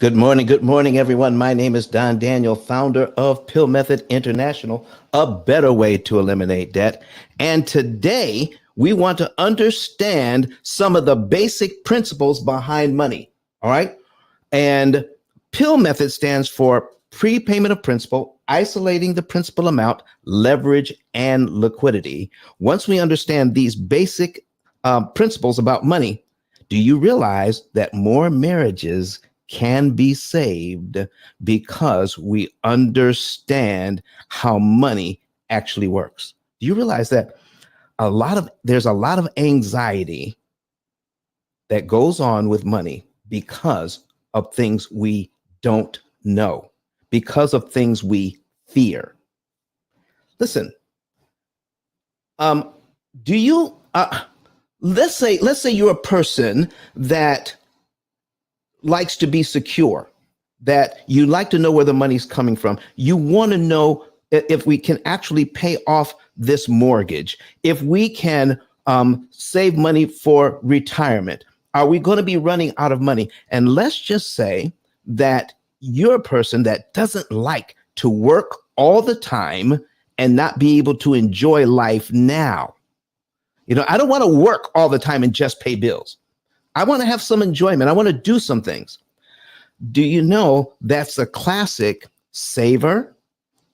Good morning, everyone. My name is Don Daniel, founder of P.I.L.L Method International, a better way to eliminate debt. And today we want to understand some of the basic principles behind money. All right. And P.I.L.L method stands for prepayment of principal, isolating the principal amount, leverage, and liquidity. Once we understand these basic principles about money, do you realize that more marriages can be saved because we understand how money actually works? Do you realize that there's a lot of anxiety that goes on with money because of things we don't know, because of things we fear? Listen, do you let's say you're a person that likes to be secure, that you like to know where the money's coming from. You want to know if we can actually pay off this mortgage, if we can save money for retirement. Are we going to be running out of money? And let's just say that you're a person that doesn't like to work all the time and not be able to enjoy life now. I don't want to work all the time and just pay bills. I want to have some enjoyment. I want to do some things. Do you know that's a classic saver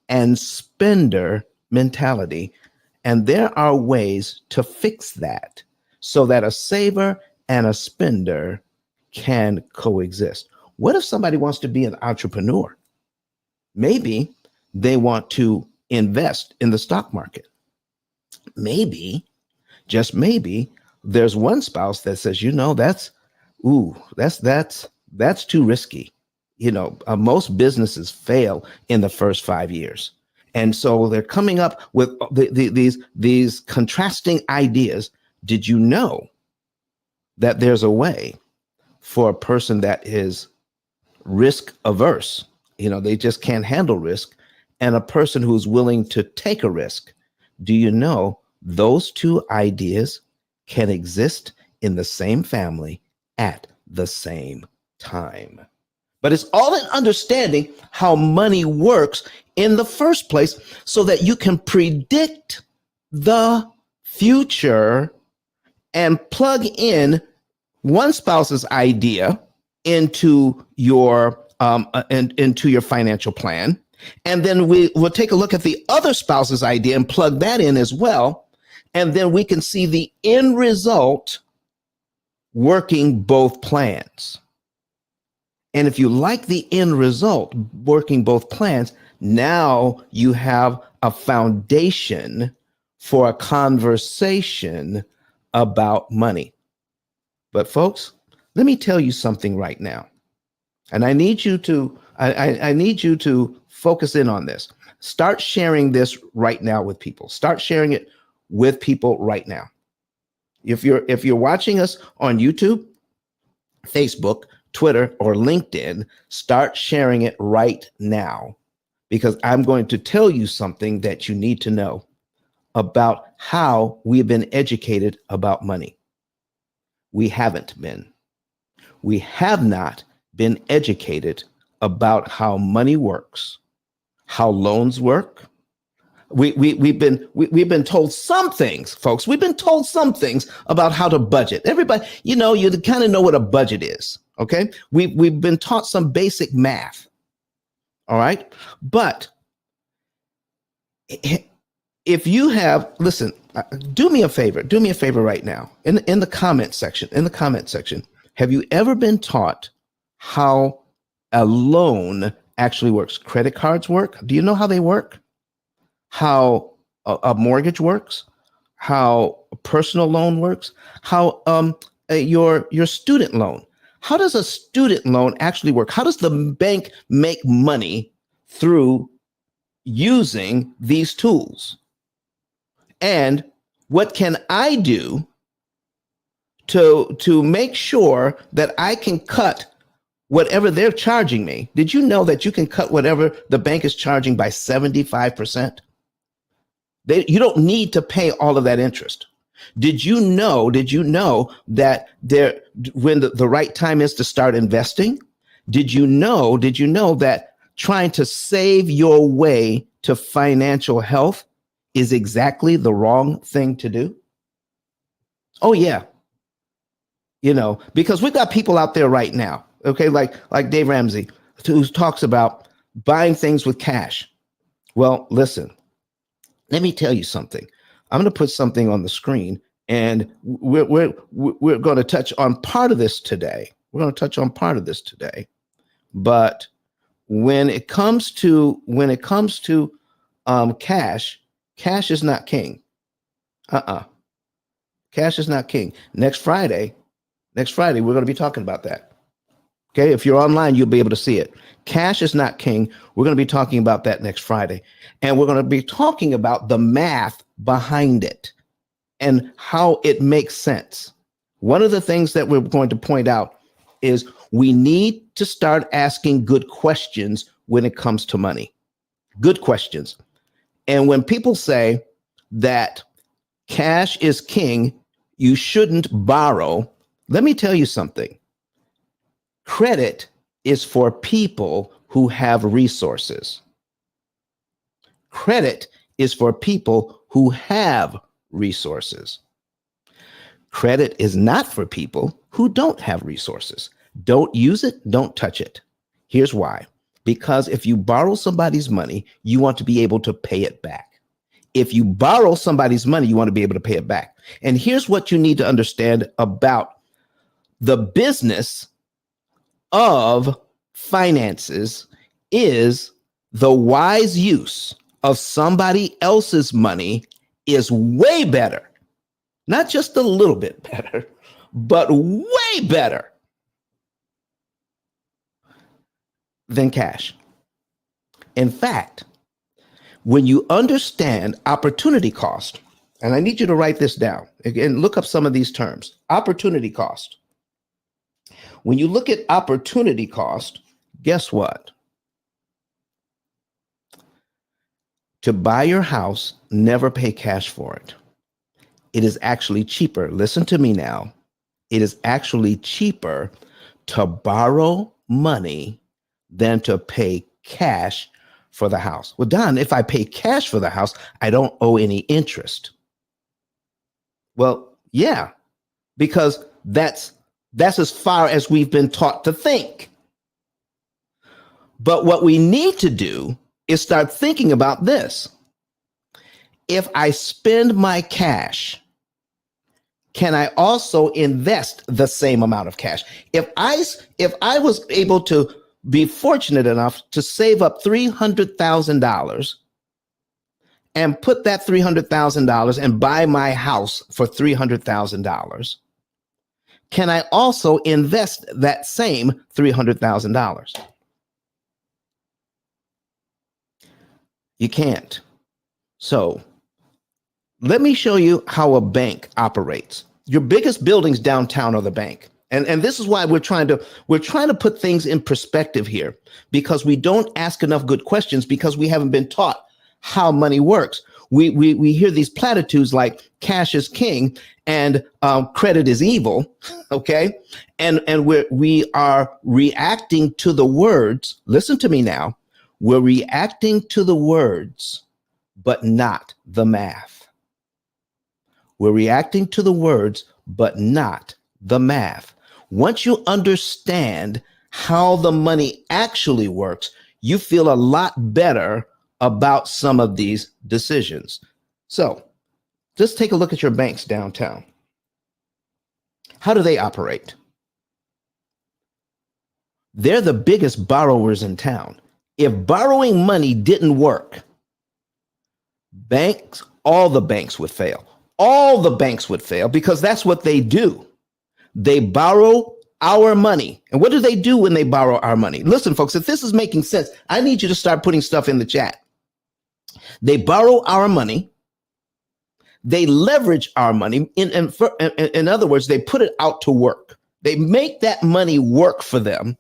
and spender mentality? And there are ways to fix that so that a saver and a spender can coexist. What if somebody wants to be an entrepreneur? Maybe they want to invest in the stock market. Maybe, just maybe, there's one spouse that says, that's too risky. Most businesses fail in the first 5 years. And so they're coming up with these contrasting ideas. Did you know that there's a way for a person that is risk averse? They just can't handle risk, and a person who's willing to take a risk. Do you know those two ideas can exist in the same family at the same time? But it's all in understanding how money works in the first place so that you can predict the future and plug in one spouse's idea into your financial plan. And then we'll take a look at the other spouse's idea and plug that in as well. And then we can see the end result working both plans. And if you like the end result working both plans, now you have a foundation for a conversation about money. But folks, let me tell you something right now. And I need you to focus in on this. Start sharing this right now with people. Start sharing it with people right now. If you're watching us on YouTube, Facebook, Twitter, or LinkedIn, start sharing it right now, because I'm going to tell you something that you need to know about how we've been educated about money. We haven't been. We have not been educated about how money works, how loans work. We've been told some things, folks. We've been told some things about how to budget. Everybody, you kind of know what a budget is. Okay. We've been taught some basic math. All right. But if you have, listen, do me a favor right now in the comment section. Have you ever been taught how a loan actually works? Credit cards work. Do you know how they work? How a mortgage works, how a personal loan works, how your student loan. How does a student loan actually work? How does the bank make money through using these tools? And what can I do to make sure that I can cut whatever they're charging me? Did you know that you can cut whatever the bank is charging by 75%? You don't need to pay all of that interest. Did you know that when the right time is to start investing, Did you know that trying to save your way to financial health is exactly the wrong thing to do? Oh yeah. Because we've got people out there right now, okay, like Dave Ramsey, who talks about buying things with cash. Well, listen, let me tell you something. I'm going to put something on the screen, and we're going to touch on part of this today. But when it comes to cash, cash is not king. Cash is not king. Next Friday, we're going to be talking about that. Okay, if you're online, you'll be able to see it. Cash is not king. We're going to be talking about that next Friday. And we're going to be talking about the math behind it and how it makes sense. One of the things that we're going to point out is we need to start asking good questions when it comes to money. Good questions. And when people say that cash is king, you shouldn't borrow, let me tell you something. Credit is for people who have resources. Credit is for people who have resources. Credit is not for people who don't have resources. Don't use it. Don't touch it. Here's why. Because if you borrow somebody's money, you want to be able to pay it back. If you borrow somebody's money, you want to be able to pay it back. And here's what you need to understand about the business of finances is the wise use of somebody else's money is way better. Not just a little bit better, but way better than cash. In fact, when you understand opportunity cost, and I need you to write this down, again, look up some of these terms. Opportunity cost. When you look at opportunity cost, guess what? To buy your house, never pay cash for it. It is actually cheaper. Listen to me now. It is actually cheaper to borrow money than to pay cash for the house. Well, Don, if I pay cash for the house, I don't owe any interest. Well, yeah, because that's as far as we've been taught to think. But what we need to do is start thinking about this. If I spend my cash, can I also invest the same amount of cash? If I was able to be fortunate enough to save up $300,000 and put that $300,000 and buy my house for $300,000, can I also invest that same $300,000? You can't. So let me show you how a bank operates. Your biggest buildings downtown are the bank. And this is why we're trying to put things in perspective here, because we don't ask enough good questions because we haven't been taught how money works. We hear these platitudes like cash is king and credit is evil, okay? And we are reacting to the words. Listen to me now. We're reacting to the words, but not the math. We're reacting to the words, but not the math. Once you understand how the money actually works, you feel a lot better about some of these decisions. So just take a look at your banks downtown. How do they operate? They're the biggest borrowers in town. If borrowing money didn't work, all the banks would fail. All the banks would fail because that's what they do. They borrow our money. And what do they do when they borrow our money? Listen, folks, if this is making sense, I need you to start putting stuff in the chat. They borrow our money. They leverage our money. In other words, they put it out to work. They make that money work for them.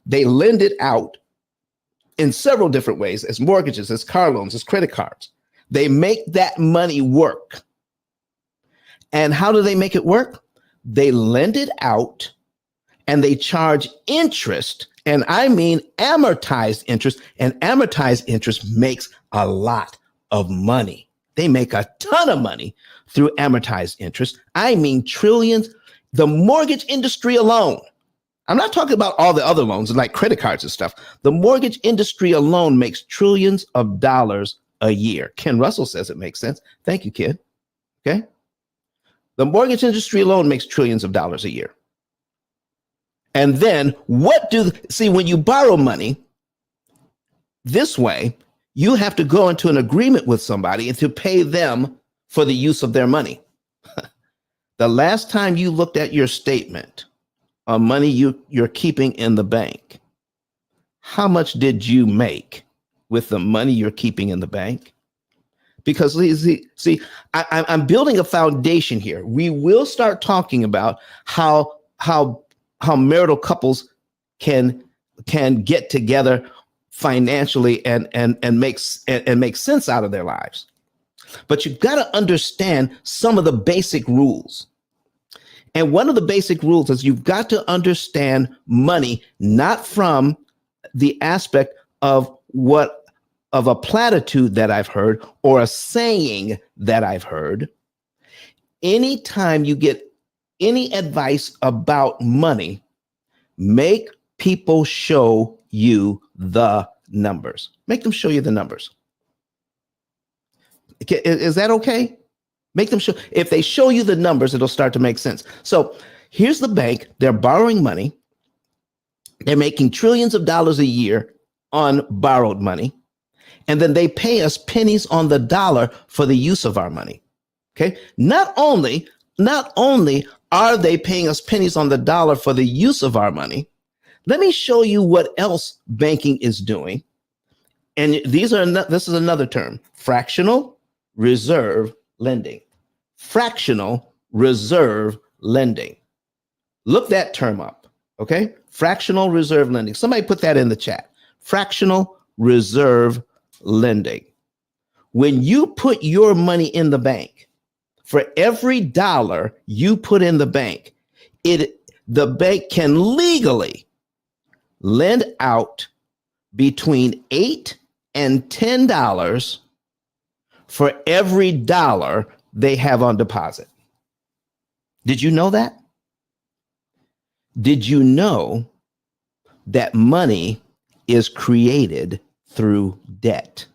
They lend it out in several different ways, as mortgages, as car loans, as credit cards. They make that money work. And how do they make it work? They lend it out and they charge interest And I mean amortized interest. And amortized interest makes a lot of money. They make a ton of money through amortized interest. I mean trillions. The mortgage industry alone, I'm not talking about all the other loans like credit cards and stuff. The mortgage industry alone makes trillions of dollars a year. Ken Russell says it makes sense. Thank you, Ken. Okay. The mortgage industry alone makes trillions of dollars a year. And then when you borrow money this way, you have to go into an agreement with somebody and to pay them for the use of their money. The last time you looked at your statement on money you're keeping in the bank, how much did you make with the money you're keeping in the bank? Because see, I'm building a foundation here. We will start talking about how marital couples can get together financially and make sense out of their lives. But you've got to understand some of the basic rules. And one of the basic rules is you've got to understand money, not from the aspect of a platitude that I've heard or a saying that I've heard. Anytime you get any advice about money, make people show you the numbers. Make them show you the numbers. Is that okay? Make them show. If they show you the numbers, it'll start to make sense. So here's the bank. They're borrowing money. They're making trillions of dollars a year on borrowed money. And then they pay us pennies on the dollar for the use of our money. Okay. Not only are they paying us pennies on the dollar for the use of our money, let me show you what else banking is doing. And this is another term: fractional reserve lending. Fractional reserve lending. Look that term up. Okay. Fractional reserve lending. Somebody put that in the chat. Fractional reserve lending. When you put your money in the bank, for every dollar you put in the bank, the bank can legally lend out between $8 and $10 for every dollar they have on deposit. Did you know that? Did you know that money is created through debt?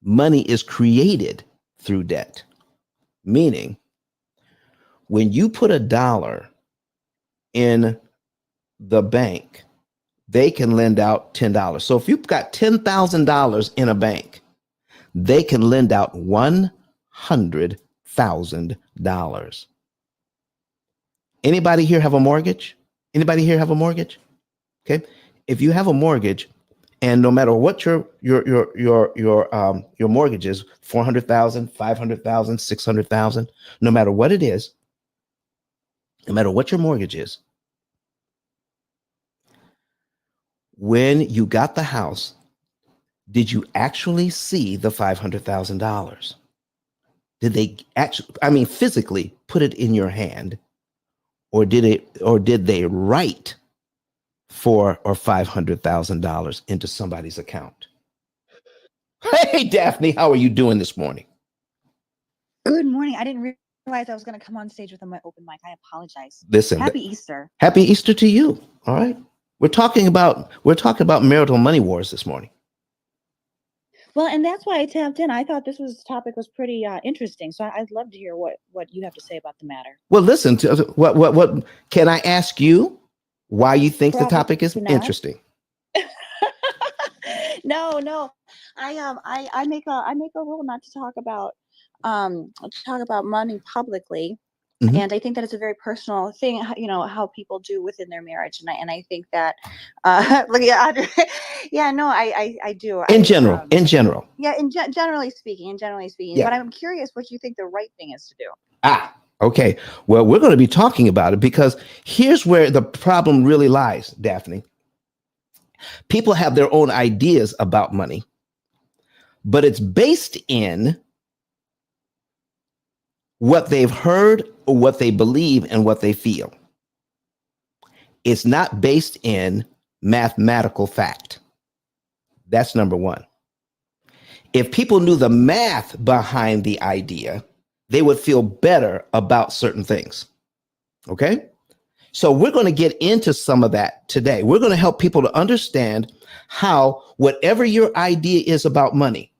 Money is created through debt. Meaning, when you put a dollar in the bank, they can lend out $10. So if you've got $10,000 in a bank, they can lend out $100,000. Anybody here have a mortgage? Anybody here have a mortgage? Okay. If you have a mortgage, and no matter what your mortgage is, 400,000, 500,000, 600,000, no matter what it is, no matter what your mortgage is, when you got the house, did you actually see the $500,000? Did they actually, physically put it in your hand, or did they write $400,000 or $500,000 into somebody's account? Hey, Daphne, how are you doing this morning? Good morning. I didn't realize I was going to come on stage with my open mic. I apologize. Listen, happy Easter. Happy Easter to you. All right. We're talking about marital money wars this morning. Well, and that's why I tapped in. I thought this topic was pretty interesting. So I'd love to hear what you have to say about the matter. Well, listen, what can I ask you why you think the topic is interesting? No. I make a rule not to talk about money publicly. Mm-hmm. And I think that it's a very personal thing, how people do within their marriage. And I think that, look at Audrey. Yeah, no, I do. In general. Yeah, generally speaking. Yeah. But I'm curious what you think the right thing is to do. Okay. Well, we're going to be talking about it, because here's where the problem really lies, Daphne. People have their own ideas about money, but it's based in what they've heard or what they believe and what they feel. It's not based in mathematical fact. That's number one. If people knew the math behind the idea, they would feel better about certain things. Okay? So we're going to get into some of that today. We're going to help people to understand how whatever your idea is about money,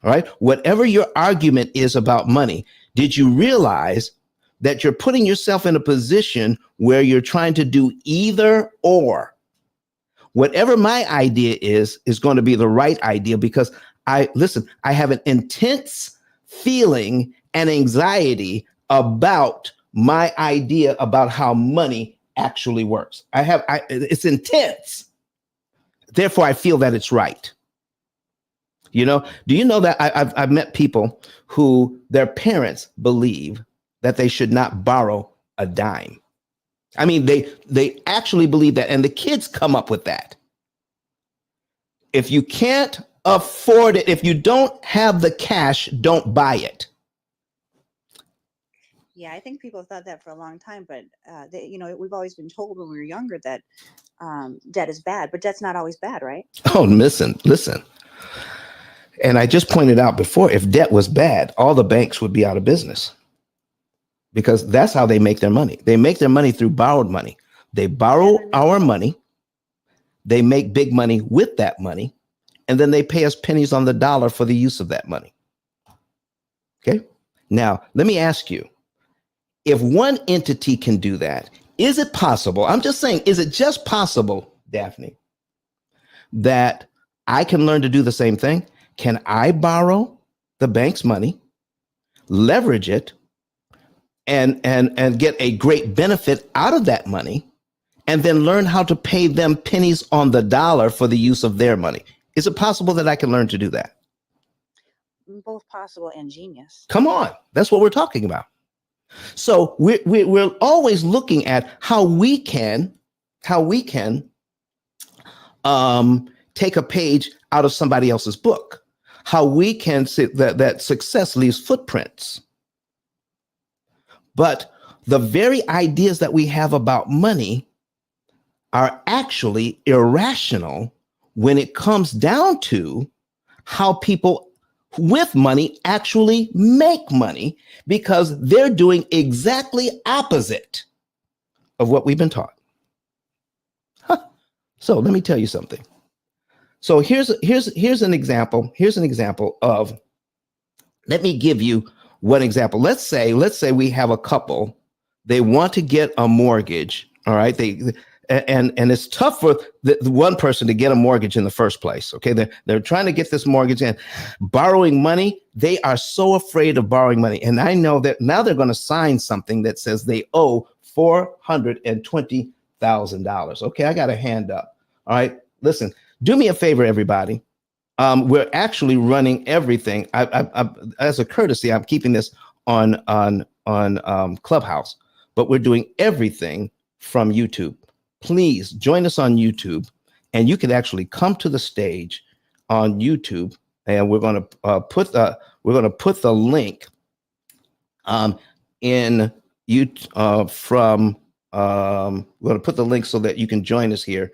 all right, whatever your argument is about money, did you realize that you're putting yourself in a position where you're trying to do either or? Whatever my idea is going to be the right idea because I have an intense feeling and anxiety about my idea about how money actually works. It's intense. Therefore, I feel that it's right. You know, do you know that I've met people who their parents believe that they should not borrow a dime. I mean, they actually believe that, and the kids come up with that. If you can't afford it, if you don't have the cash, don't buy it. Yeah, I think people have thought that for a long time, but we've always been told when we were younger that debt is bad, but debt's not always bad, right? Oh, listen. And I just pointed out before, if debt was bad, all the banks would be out of business because that's how they make their money. They make their money through borrowed money. They borrow our money. They make big money with that money, and then they pay us pennies on the dollar for the use of that money. Okay. Now, let me ask you, if one entity can do that, is it possible? I'm just saying, is it just possible, Daphne, that I can learn to do the same thing? Can I borrow the bank's money, leverage it, and get a great benefit out of that money, and then learn how to pay them pennies on the dollar for the use of their money? Is it possible that I can learn to do that? Both possible and genius. Come on, that's what we're talking about. So we're always looking at how we can take a page out of somebody else's book, how we can see that success leaves footprints. But the very ideas that we have about money are actually irrational when it comes down to how people with money actually make money, because they're doing exactly opposite of what we've been taught. So let me tell you something. So here's an example. Here's an example of, let me give you one example. Let's say we have a couple, they want to get a mortgage. All right. And it's tough for the one person to get a mortgage in the first place. Okay. They're trying to get this mortgage and borrowing money. They are so afraid of borrowing money. And I know that now they're going to sign something that says they owe $420,000. Okay. I got a hand up. All right. Listen, do me a favor, everybody. We're actually running everything. I as a courtesy, I'm keeping this on Clubhouse, but we're doing everything from YouTube. Please join us on YouTube, and you can actually come to the stage on YouTube, and we're going to put the link in you from we're going to put the link so that you can join us here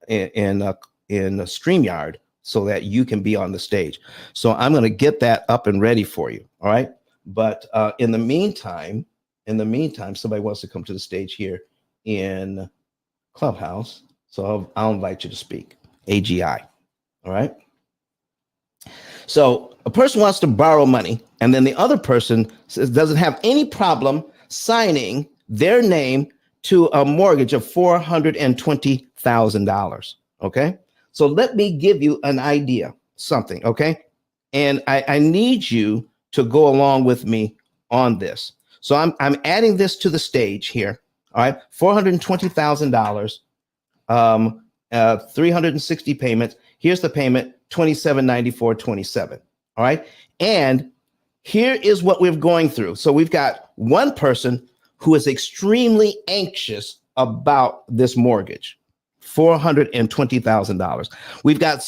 in StreamYard, so that you can be on the stage. So I'm going to get that up and ready for you. All right. But in the meantime, somebody wants to come to the stage here in Clubhouse. So I'll invite you to speak. AGI. All right. So a person wants to borrow money, and then the other person doesn't have any problem signing their name to a mortgage of $420,000. Okay. So let me give you an idea, something. Okay. And I need you to go along with me on this. So I'm adding this to the stage here. All right. $420,000, 360 payments. Here's the payment, $27.94.27. All right. And here is what we're going through. So we've got one person who is extremely anxious about this mortgage, $420,000. We've got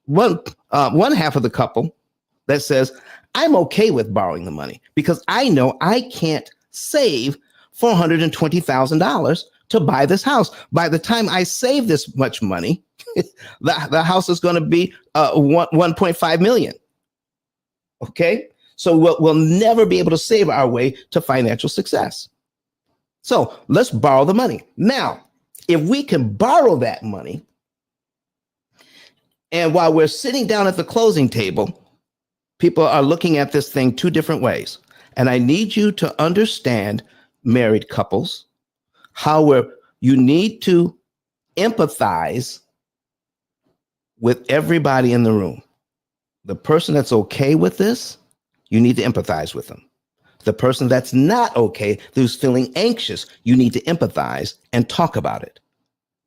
one half of the couple that says, I'm okay with borrowing the money because I know I can't save $420,000 to buy this house. By the time I save this much money, the house is going to be 1.5 million. Okay. So we'll never be able to save our way to financial success. So let's borrow the money. Now, if we can borrow that money, and while we're sitting down at the closing table, people are looking at this thing two different ways. And I need you to understand, married couples, how you need to empathize with everybody in the room. The person that's okay with this, you need to empathize with them. The person that's not okay, who's feeling anxious, you need to empathize and talk about it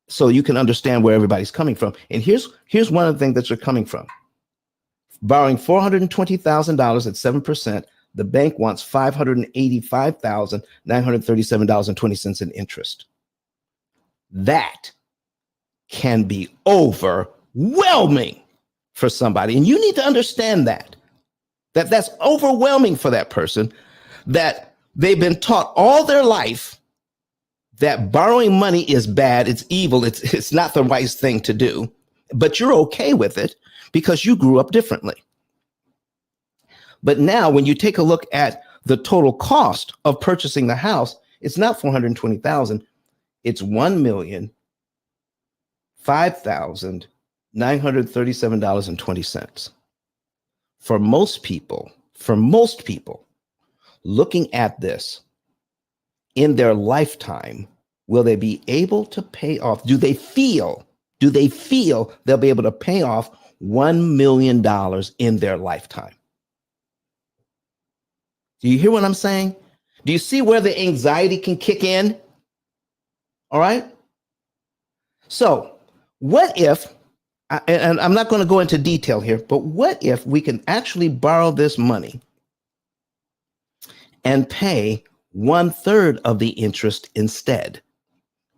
so you can understand where everybody's coming from. And here's one of the things that you're coming from. Borrowing $420,000 at 7%, the bank wants $585,937.20 in interest. That can be overwhelming for somebody. And you need to understand that's overwhelming for that person, that they've been taught all their life that borrowing money is bad, it's evil, it's not the right thing to do, but you're okay with it because you grew up differently. But now when you take a look at the total cost of purchasing the house, it's not $420,000, it's $1,005,937.20. For most people, looking at this in their lifetime, will they be able to pay off? Do they feel they'll be able to pay off $1 million in their lifetime? Do you hear what I'm saying? Do you see where the anxiety can kick in? All right. So what if, and I'm not going to go into detail here, but what if we can actually borrow this money and pay 1/3 of the interest instead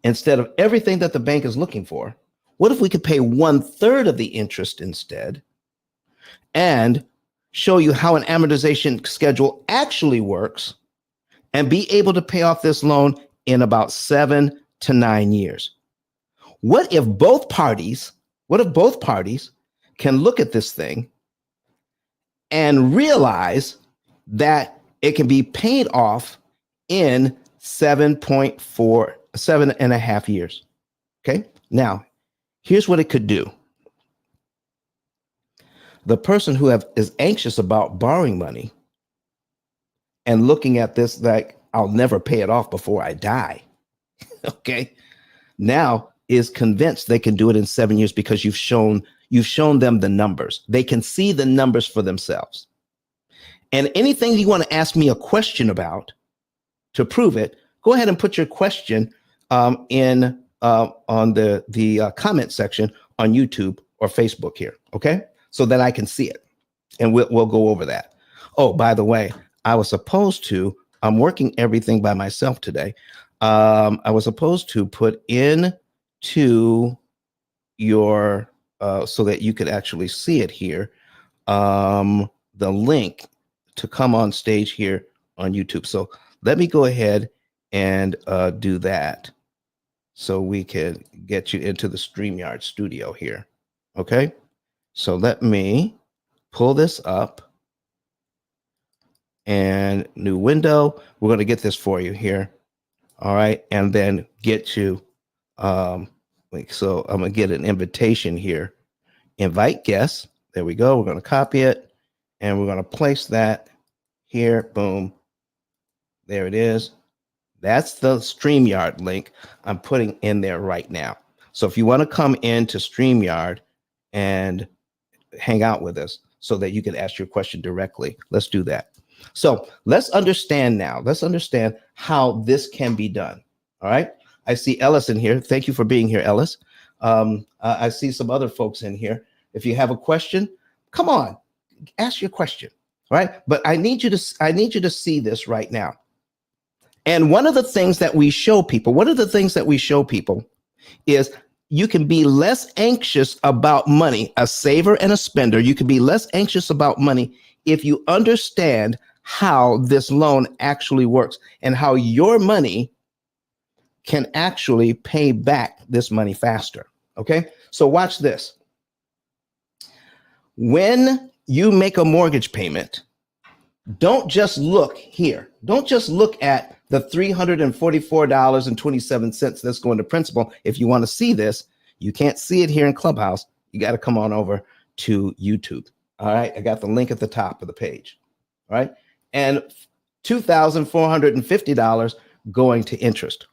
of everything that the bank is looking for? What if we could pay 1/3 of the interest instead and show you how an amortization schedule actually works and be able to pay off this loan in about 7 to 9 years? What if both parties can look at this thing and realize that it can be paid off in 7.5 years? Okay. Now, here's what it could do. The person who is anxious about borrowing money and looking at this like, I'll never pay it off before I die, okay, now is convinced they can do it in 7 years because you've shown them the numbers. They can see the numbers for themselves. And anything you want to ask me a question about to prove it, go ahead and put your question on the comment section on YouTube or Facebook here, okay? So that I can see it, and we'll go over that. Oh, by the way, I'm working everything by myself today. I was supposed to put into your, so that you could actually see it here, the link to come on stage here on YouTube. So let me go ahead and do that so we can get you into the StreamYard studio here, okay? So let me pull this up and new window. We're going to get this for you here. All right. And then get you. So I'm going to get an invitation here. Invite guests. There we go. We're going to copy it and we're going to place that here. Boom. There it is. That's the StreamYard link I'm putting in there right now. So if you want to come into StreamYard and hang out with us so that you can ask your question directly, let's do that. So let's understand how this can be done. All right. I see Ellis in here. Thank you for being here, Ellis. I see some other folks in here. If you have a question, come on, ask your question. All right. But I need you to see this right now. And one of the things that we show people is you can be less anxious about money, a saver and a spender. You can be less anxious about money if you understand how this loan actually works and how your money can actually pay back this money faster. Okay, so watch this. When you make a mortgage payment, don't just look here. Don't just look at the $344.27 that's going to principal. If you want to see this, you can't see it here in Clubhouse. You got to come on over to YouTube. All right. I got the link at the top of the page. All right. And $2,450 going to interest.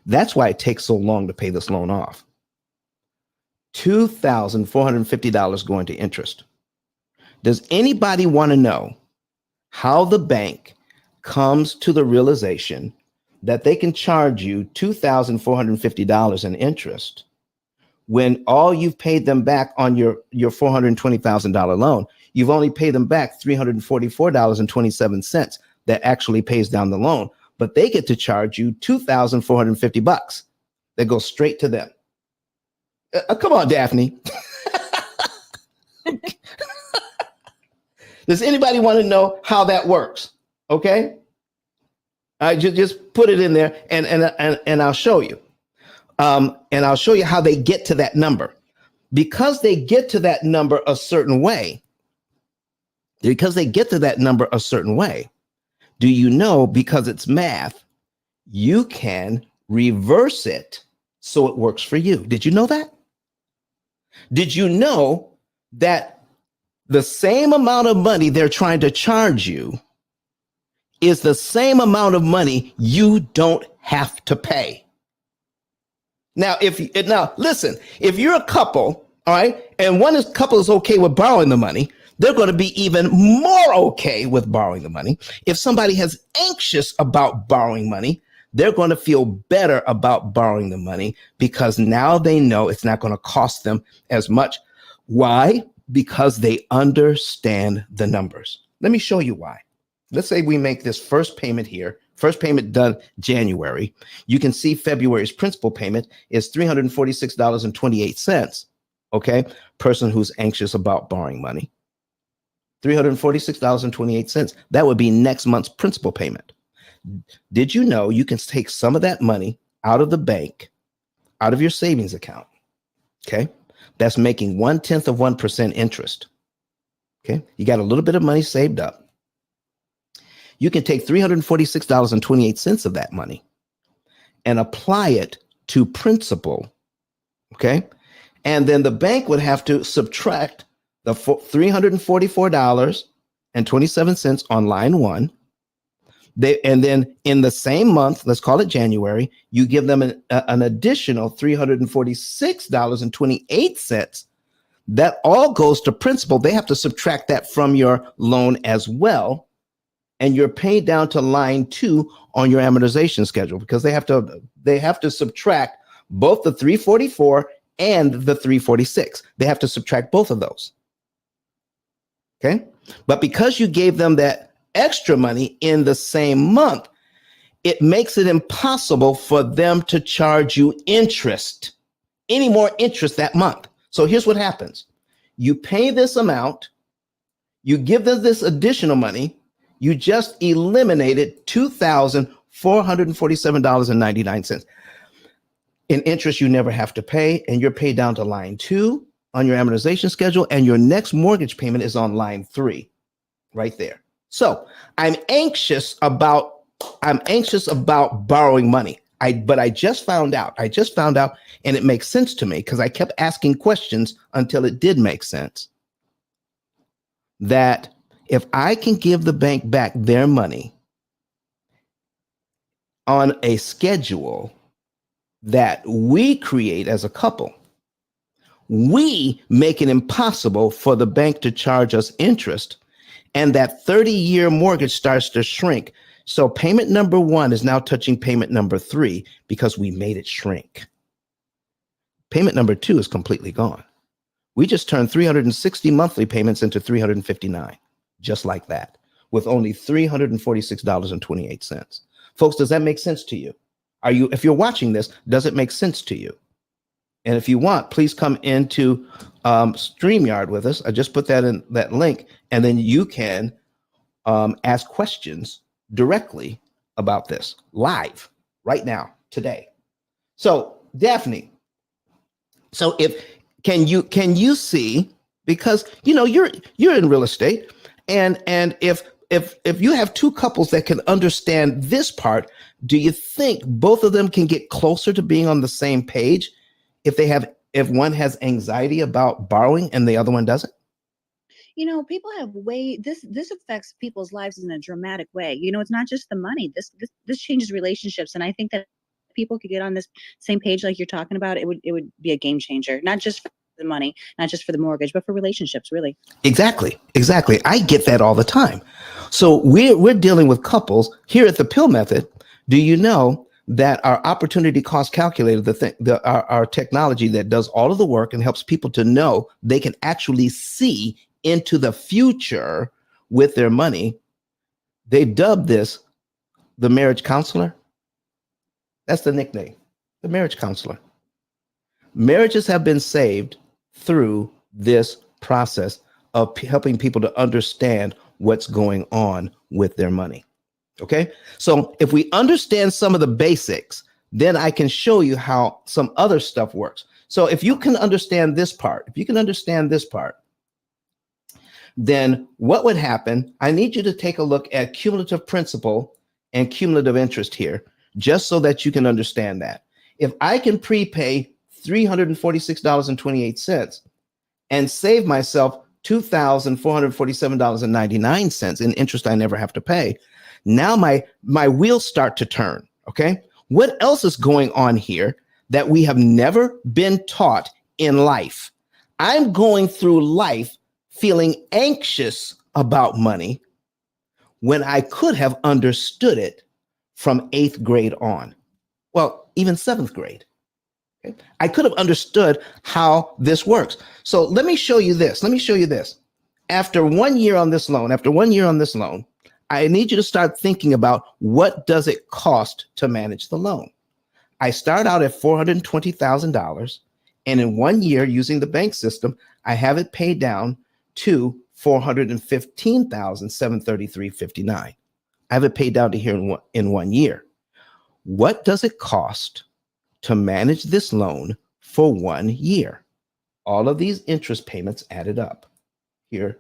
That's why it takes so long to pay this loan off. $2,450 going to interest. Does anybody want to know how the bank comes to the realization that they can charge you $2,450 in interest when all you've paid them back on your $420,000 loan, you've only paid them back $344.27 that actually pays down the loan, but they get to charge you $2,450 that goes straight to them. Come on, Daphne. Does anybody want to know how that works? Okay. I just put it in there and I'll show you. And I'll show you how they get to that number. Because they get to that number a certain way, do you know, because it's math, you can reverse it so it works for you. Did you know that? Did you know that the same amount of money they're trying to charge you is the same amount of money you don't have to pay? Now, listen, if you're a couple, all right, and couple is okay with borrowing the money, they're going to be even more okay with borrowing the money. If somebody is anxious about borrowing money, they're going to feel better about borrowing the money because now they know it's not going to cost them as much. Why? Because they understand the numbers. Let me show you why. Let's say we make this first payment here. First payment done January. You can see February's principal payment is $346.28. Okay. Person who's anxious about borrowing money. $346.28. That would be next month's principal payment. Did you know you can take some of that money out of the bank, out of your savings account? Okay. That's making 0.1% interest. Okay. You got a little bit of money saved up. You can take $346.28 of that money and apply it to principal. Okay. And then the bank would have to subtract the $344.27 on line one. And then in the same month, let's call it January, you give them an additional $346.28. That all goes to principal. They have to subtract that from your loan as well. And you're paid down to line two on your amortization schedule because they have to subtract both the 344 and the 346. They have to subtract both of those. Okay. But because you gave them that extra money in the same month, it makes it impossible for them to charge you interest, any more interest that month. So here's what happens. You pay this amount, you give them this additional money, you just eliminated $2,447.99 in interest you never have to pay, and you're paid down to line two on your amortization schedule, and your next mortgage payment is on line three, right there. So I'm anxious about borrowing money. But I just found out, and it makes sense to me because I kept asking questions until it did make sense, that if I can give the bank back their money on a schedule that we create as a couple, we make it impossible for the bank to charge us interest, and that 30-year mortgage starts to shrink. So payment number one is now touching payment number three because we made it shrink. Payment number two is completely gone. We just turned 360 monthly payments into 359, just like that, with only $346.28. Folks, does that make sense to you? If you're watching this, does it make sense to you? And if you want, please come into StreamYard with us. I just put that in that link, and then you can ask questions directly about this live right now. today. So Daphne, so if can you see, because you're in real estate, and if you have two couples that can understand this part, do you think both of them can get closer to being on the same page if one has anxiety about borrowing and the other one doesn't? People have this affects people's lives in a dramatic way. It's not just the money. This changes relationships, and I think that if people could get on this same page like you're talking about, it would be a game changer, not just for the money, not just for the mortgage, but for relationships, really. Exactly. I get that all the time. So we're dealing with couples here at the P.I.L.L method. Do you know that our opportunity cost calculator, our technology that does all of the work and helps people to know they can actually see into the future with their money, they dubbed this the marriage counselor? That's the nickname, the marriage counselor. Marriages have been saved through this process of helping people to understand what's going on with their money. Okay. So if we understand some of the basics, then I can show you how some other stuff works. So if you can understand this part, then what would happen? I need you to take a look at cumulative principal and cumulative interest here, just so that you can understand that. If I can prepay $346.28 and save myself $2,447.99 in interest I never have to pay, now my wheels start to turn. Okay. What else is going on here that we have never been taught in life? I'm going through life feeling anxious about money when I could have understood it from 8th grade on. Well, even 7th grade. Okay? I could have understood how this works. So let me show you this. After 1 year on this loan, I need you to start thinking about, what does it cost to manage the loan? I start out at $420,000, and in 1 year, using the bank system, I have it paid down to $415,733.59. I have it paid down to here in 1 year. What does it cost to manage this loan for 1 year? All of these interest payments added up here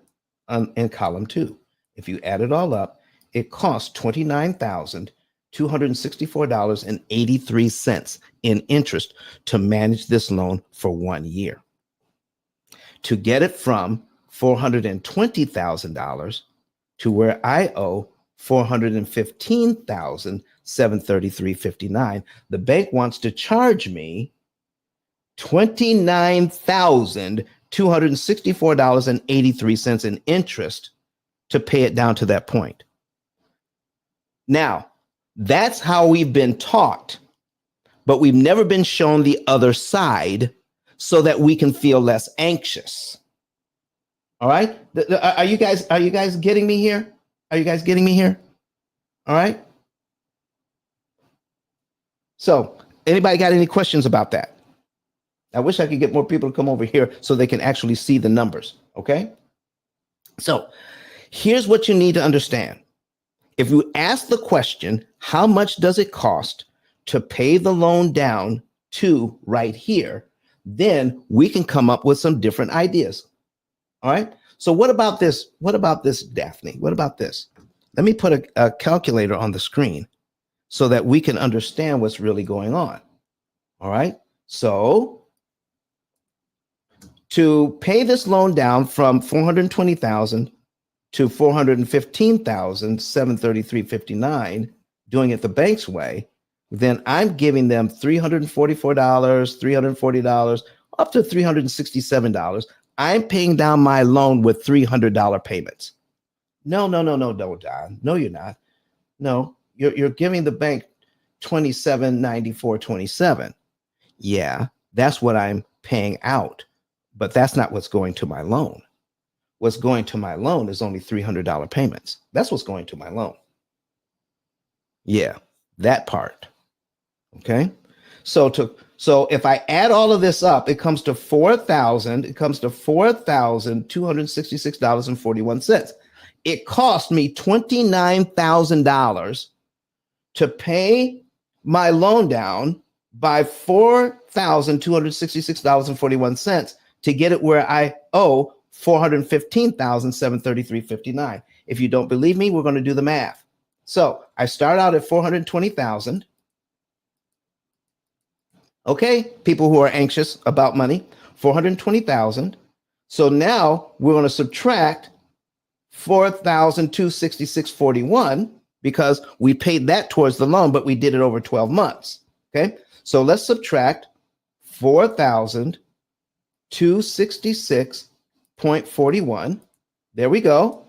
in column 2. If you add it all up, it costs $29,264.83 in interest to manage this loan for 1 year. To get it from $420,000 to where I owe $415,733.59, the bank wants to charge me $29,264.83 in interest to pay it down to that point. Now, that's how we've been taught, but we've never been shown the other side so that we can feel less anxious. All right? Are you guys getting me here? All right? So, anybody got any questions about that? I wish I could get more people to come over here so they can actually see the numbers, okay? So, here's what you need to understand. If you ask the question, how much does it cost to pay the loan down to right here, then we can come up with some different ideas. All right. So what about this? Daphne? What about this? Let me put a calculator on the screen so that we can understand what's really going on. All right. So to pay this loan down from $420,000 to $415,733.59, doing it the bank's way, then I'm giving them $344, $340, up to $367. I'm paying down my loan with $300 payments. No, Don. No, you're not. No, you're giving the bank $27.94.27. Yeah, that's what I'm paying out, but that's not what's going to my loan. What's going to my loan is only $300 payments. That's what's going to my loan. Yeah, that part. Okay. So if I add all of this up, it comes to $4,266.41. It cost me $29,000 to pay my loan down by $4,266.41 to get it where I owe $415,733.59. If you don't believe me, we're going to do the math. So I start out at 420,000. Okay, people who are anxious about money, 420,000. So now we're going to subtract 4,266.41 because we paid that towards the loan, but we did it over 12 months. Okay, so let's subtract 4,266.41. There we go.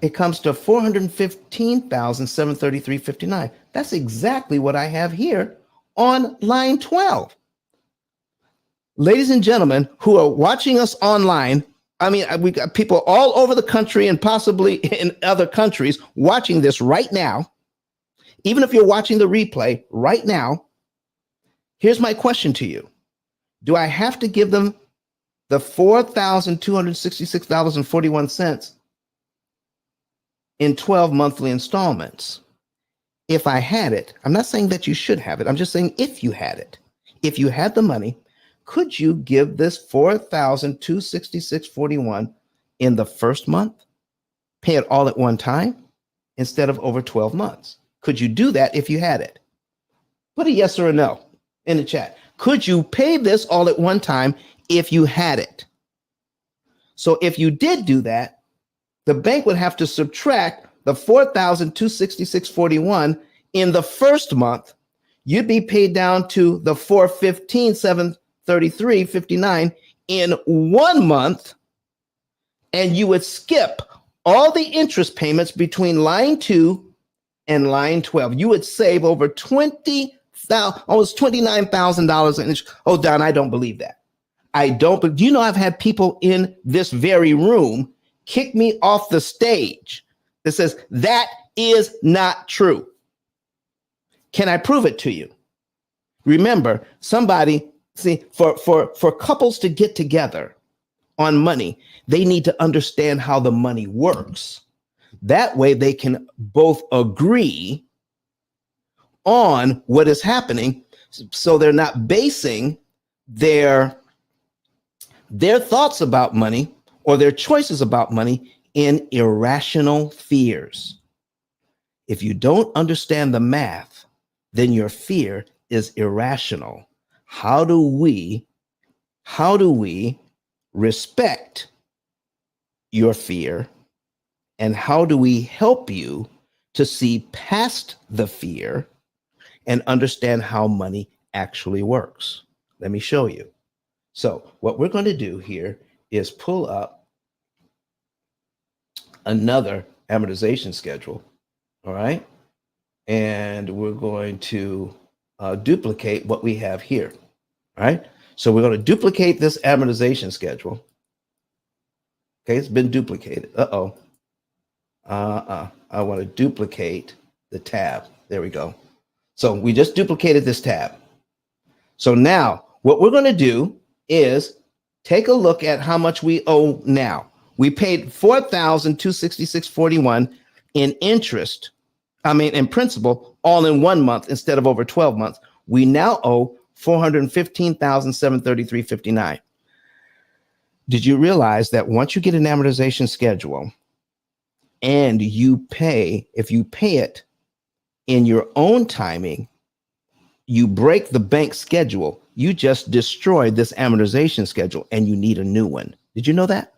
It comes to 415,733.59. That's exactly what I have here on line 12. Ladies and gentlemen who are watching us online, I mean, we got people all over the country and possibly in other countries watching this right now. Even if you're watching the replay right now, here's my question to you. Do I have to give them the $4,266.41 in 12 monthly installments? If I had it, I'm not saying that you should have it. I'm just saying if you had it, if you had the money, could you give this $4,266.41 in the first month, pay it all at one time instead of over 12 months? Could you do that if you had it? Put a yes or a no in the chat. Could you pay this all at one time if you had it? So if you did do that, the bank would have to subtract the $4,266.41 in the first month. You'd be paid down to the $415,733.59 in 1 month, and you would skip all the interest payments between line 2 and line 12. You would save over almost $29,000 in interest. Oh, Don, I don't believe that. I don't. But do you know I've had people in this very room kick me off the stage that says that is not true. Can I prove it to you? Remember, for couples to get together on money, they need to understand how the money works. That way they can both agree on what is happening, so they're not basing their thoughts about money or their choices about money in irrational fears. If you don't understand the math, then your fear is irrational. How do we respect your fear, and how do we help you to see past the fear and understand how money actually works? Let me show you. So what we're going to do here is pull up another amortization schedule. All right. And we're going to duplicate what we have here. All right. So we're going to duplicate this amortization schedule. Okay. It's been duplicated. I want to duplicate the tab. There we go. So we just duplicated this tab. So now what we're going to do is take a look at how much we owe now. We paid $4,266.41 in interest, in principal, all in 1 month instead of over 12 months. We now owe $415,733.59. Did you realize that once you get an amortization schedule and if you pay it in your own timing, you break the bank schedule, you just destroyed this amortization schedule and you need a new one. Did you know that?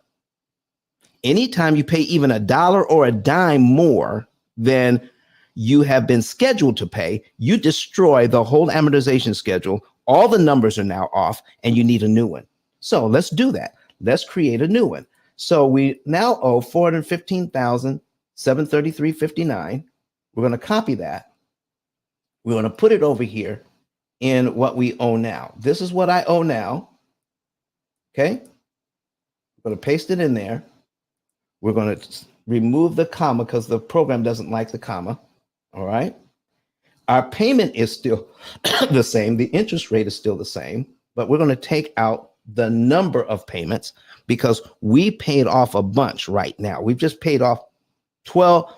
Anytime you pay even $1 or a dime more than you have been scheduled to pay, you destroy the whole amortization schedule. All the numbers are now off and you need a new one. So let's do that. Let's create a new one. So we now owe $415,733.59. We're going to copy that. We're going to put it over here in what we owe now. This is what I owe now. Okay. I'm going to paste it in there. We're going to remove the comma because the program doesn't like the comma. All right. Our payment is still the same. The interest rate is still the same, but we're going to take out the number of payments because we paid off a bunch right now. We've just paid off 12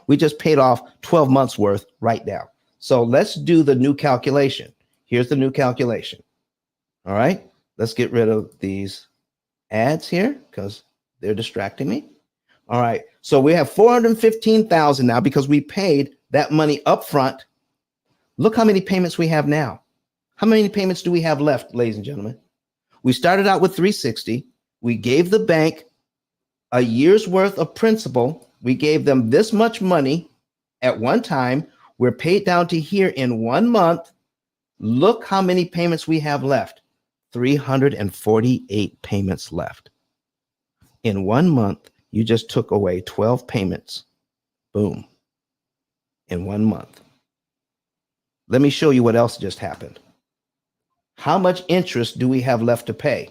months worth right now. So let's do the new calculation. Here's the new calculation. All right. Let's get rid of these ads here because they're distracting me. All right. So we have 415,000 now because we paid that money up front. Look how many payments we have now. How many payments do we have left, ladies and gentlemen? We started out with 360. We gave the bank a year's worth of principal. We gave them this much money at one time. We're paid down to here in 1 month. Look how many payments we have left. 348 payments left. In 1 month, you just took away 12 payments. Boom. In 1 month. Let me show you what else just happened. How much interest do we have left to pay?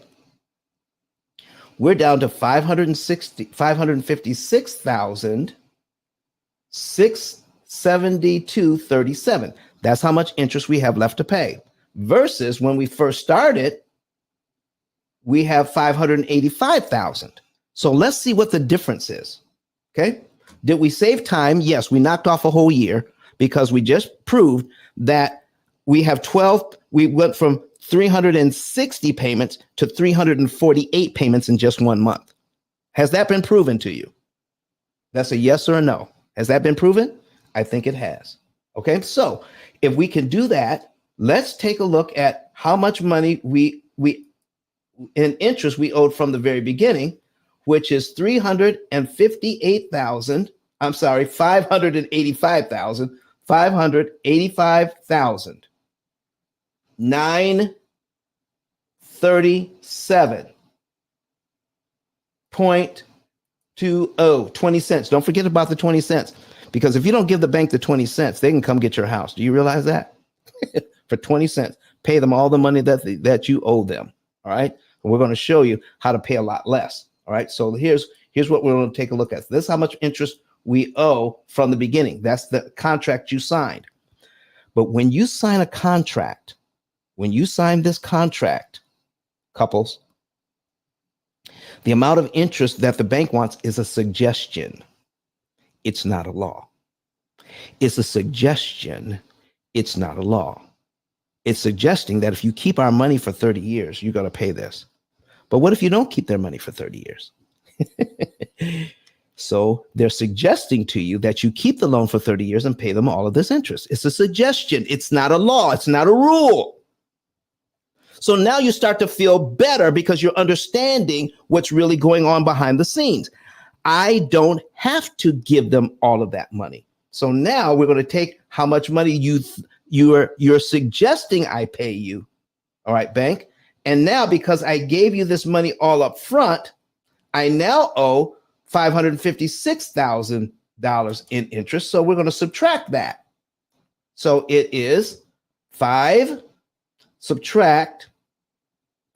We're down to 556,672.37. That's how much interest we have left to pay. Versus when we first started, we have 585,000. So let's see what the difference is. Okay. Did we save time? Yes, we knocked off a whole year because we just proved that we have 12. We went from 360 payments to 348 payments in just 1 month. Has that been proven to you? That's a yes or a no. Has that been proven? I think it has. Okay, so if we can do that, let's take a look at how much money we in interest we owed from the very beginning, which is 358,000. I'm sorry, 585,000. 585,000. 937.20, 20 cents. Don't forget about the 20 cents, because if you don't give the bank the 20 cents, they can come get your house. Do you realize that? For 20 cents, pay them all the money that you owe them. All right. And we're going to show you how to pay a lot less. All right. So here's what we're going to take a look at. This is how much interest we owe from the beginning. That's the contract you signed. But when you sign a contract, when you sign this contract, couples, the amount of interest that the bank wants is a suggestion. It's not a law. It's a suggestion. It's not a law. It's suggesting that if you keep our money for 30 years, you're going to pay this. But what if you don't keep their money for 30 years? So they're suggesting to you that you keep the loan for 30 years and pay them all of this interest. It's a suggestion. It's not a law. It's not a rule. So now you start to feel better because you're understanding what's really going on behind the scenes. I don't have to give them all of that money. So now we're going to take how much money you're suggesting I pay you. All right, bank. And now because I gave you this money all up front, I now owe $556,000 in interest. So we're going to subtract that. So it is 5 subtract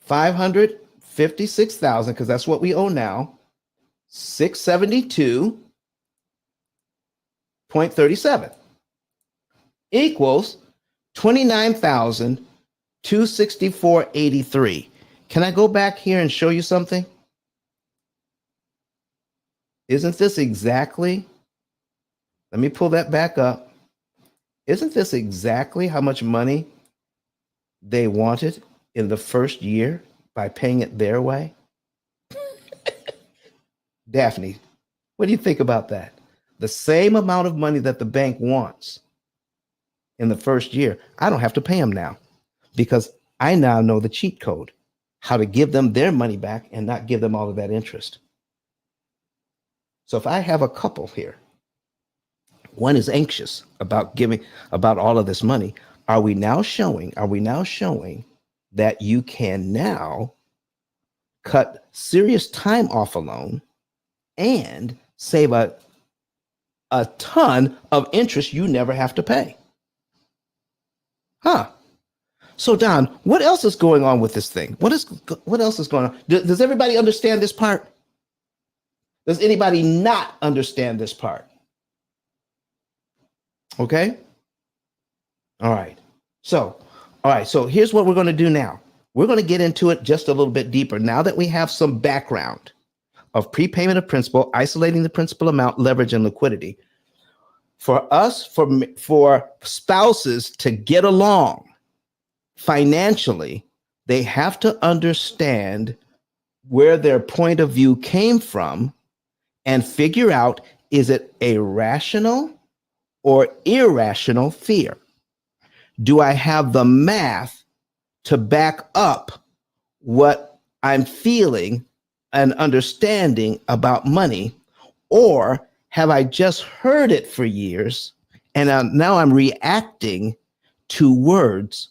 556,000, because that's what we owe now, 672.37 equals 29,264.83. Can I go back here and show you something? Isn't this exactly, let me pull that back up. Isn't this exactly how much money they wanted in the first year by paying it their way? Daphne, what do you think about that? The same amount of money that the bank wants in the first year, I don't have to pay them now because I now know the cheat code, how to give them their money back and not give them all of that interest. So if I have a couple here, one is anxious about all of this money. Are we now showing that you can now cut serious time off a loan and save a ton of interest you never have to pay? Huh. So Don, what else is going on with this thing? What else is going on? Does everybody understand this part? Does anybody not understand this part? Okay. All right. So here's what we're going to do now. We're going to get into it just a little bit deeper. Now that we have some background of prepayment of principal, isolating the principal amount, leverage, and liquidity, for spouses to get along financially, they have to understand where their point of view came from and figure out, is it a rational or irrational fear? Do I have the math to back up what I'm feeling and understanding about money? Or have I just heard it for years and now I'm reacting to words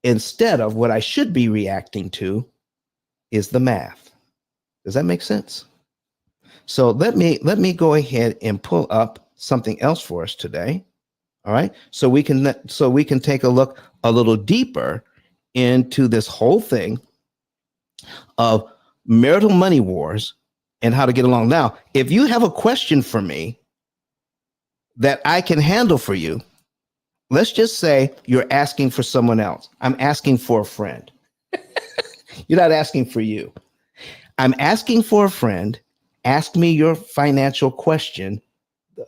instead of what I should be reacting to is the math? Does that make sense? So let me go ahead and pull up something else for us today. All right. So we can take a look a little deeper into this whole thing of marital money wars and how to get along. Now, if you have a question for me that I can handle for you, let's just say you're asking for someone else. I'm asking for a friend. You're not asking for you. I'm asking for a friend. Ask me your financial question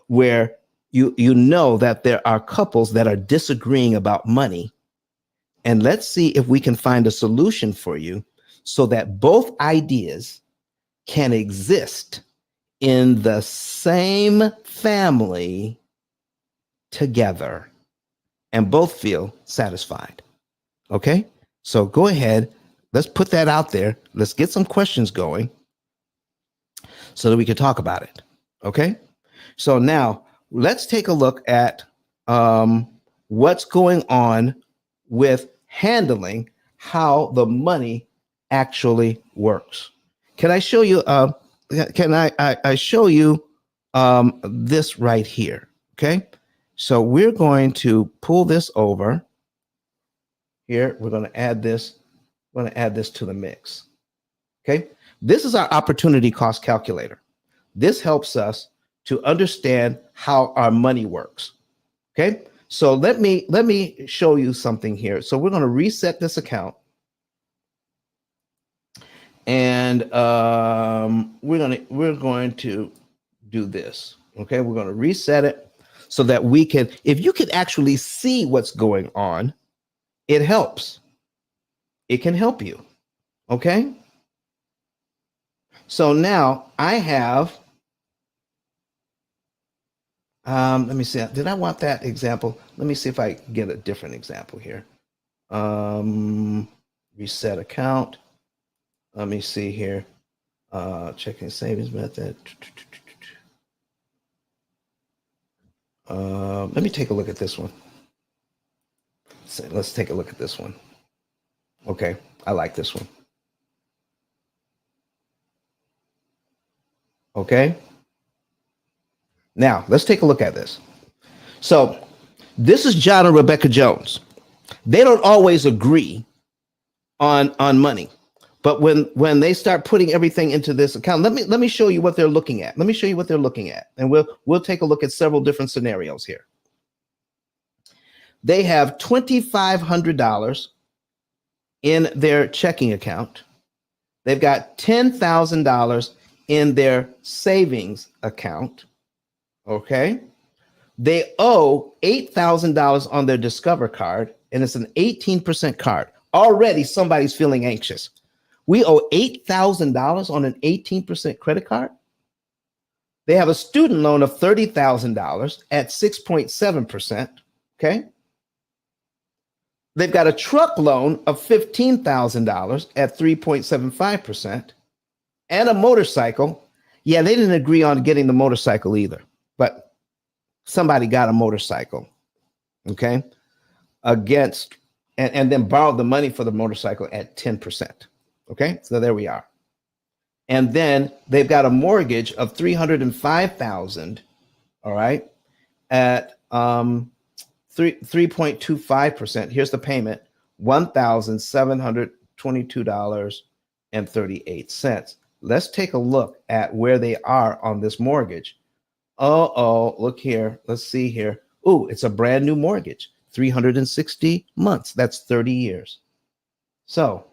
where you know that there are couples that are disagreeing about money. And let's see if we can find a solution for you so that both ideas can exist in the same family together and both feel satisfied. Okay? So go ahead. Let's put that out there. Let's get some questions going so that we can talk about it. Okay? So now let's take a look at what's going on with handling how the money actually works. Can I show you? Can I show you this right here? Okay. So we're going to pull this over here. We're going to add this. We're going to add this to the mix. Okay. This is our opportunity cost calculator. This helps us to understand how our money works. Okay. So let me show you something here. So we're going to reset this account. And we're going to do this. Okay, we're going to reset it so that we can, if you can actually see what's going on, it helps. It can help you. Okay. So now I have, let me see, did I want that example? Let me see if I get a different example here. Reset account. Let me see here. Checking savings method. Let me take a look at this one. Let's take a look at this one. Okay, I like this one. Okay. Now, let's take a look at this. So, this is John and Rebecca Jones. They don't always agree on money. But when they start putting everything into this account, let me show you what they're looking at. Let me show you what they're looking at. And we'll take a look at several different scenarios here. They have $2,500 in their checking account. They've got $10,000 in their savings account. Okay. They owe $8,000 on their Discover card, and it's an 18% card. Already somebody's feeling anxious. We owe $8,000 on an 18% credit card. They have a student loan of $30,000 at 6.7%. Okay. They've got a truck loan of $15,000 at 3.75% and a motorcycle. Yeah, they didn't agree on getting the motorcycle either, but somebody got a motorcycle. Okay. Against, and then borrowed the money for the motorcycle at 10%. Okay, so there we are. And then they've got a mortgage of $305,000, all right, at 3.25%. Here's the payment, $1,722.38. Let's take a look at where they are on this mortgage. Oh, look here. Let's see here. Oh, it's a brand new mortgage, 360 months. That's 30 years. So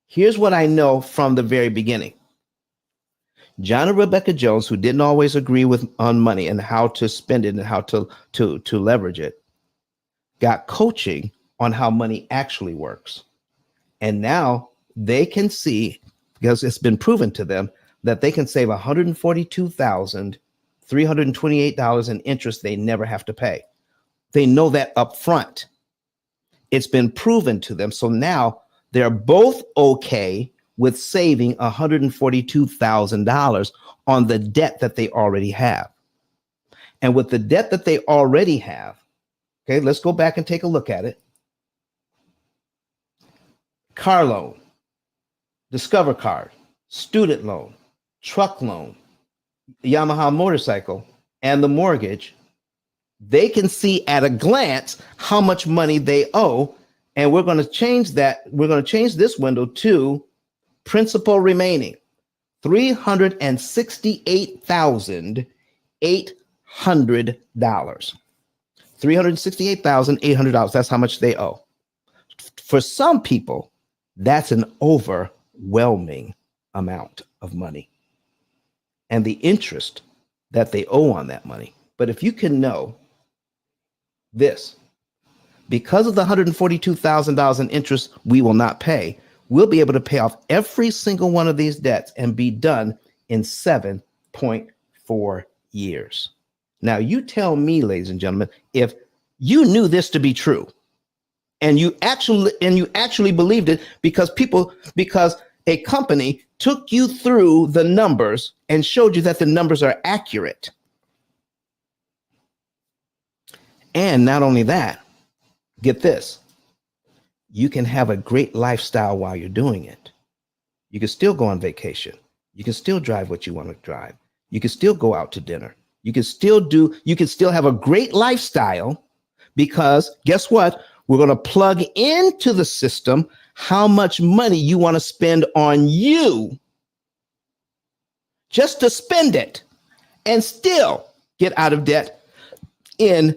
here's what I know from the very beginning. John and Rebecca Jones, who didn't always agree with on money and how to spend it and how to leverage it, got coaching on how money actually works. And now they can see, because it's been proven to them, that they can save $142,328 in interest they never have to pay. They know that up front. It's been proven to them. So now they're both okay with saving $142,000 on the debt that they already have. And with the debt that they already have, okay, let's go back and take a look at it. Car loan, Discover card, student loan, truck loan, Yamaha motorcycle, and the mortgage, they can see at a glance how much money they owe. And we're going to change that. We're going to change this window to principal remaining, $368,800. $368,800. That's how much they owe. For some people, that's an overwhelming amount of money and the interest that they owe on that money. But if you can know this, because of the $142,000 in interest we will not pay, we'll be able to pay off every single one of these debts and be done in 7.4 years. Now, you tell me, ladies and gentlemen, if you knew this to be true, and you actually believed it, because a company took you through the numbers and showed you that the numbers are accurate. And not only that, get this, you can have a great lifestyle while you're doing it. You can still go on vacation. You can still drive what you want to drive. You can still go out to dinner. You can still have a great lifestyle, because guess what? We're going to plug into the system how much money you want to spend on you, just to spend it and still get out of debt in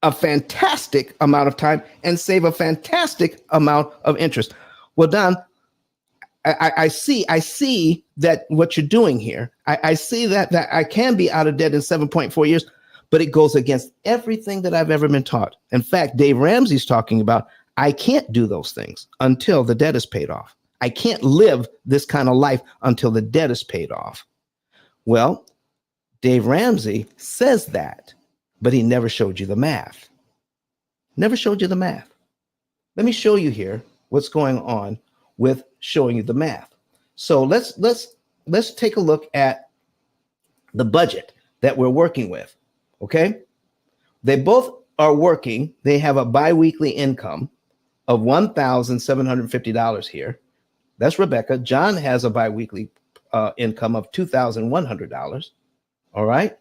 a fantastic amount of time and save a fantastic amount of interest. Well, Don, I see that what you're doing here. I see that I can be out of debt in 7.4 years, but it goes against everything that I've ever been taught. In fact, Dave Ramsey's talking about, I can't do those things until the debt is paid off. I can't live this kind of life until the debt is paid off. Well, Dave Ramsey says that, but he never showed you the math. Never showed you the math. Let me show you here what's going on with showing you the math. So let's take a look at the budget that we're working with. Okay, they both are working. They have a biweekly income of $1,750 here. That's Rebecca. John has a biweekly income of $2,100. All right,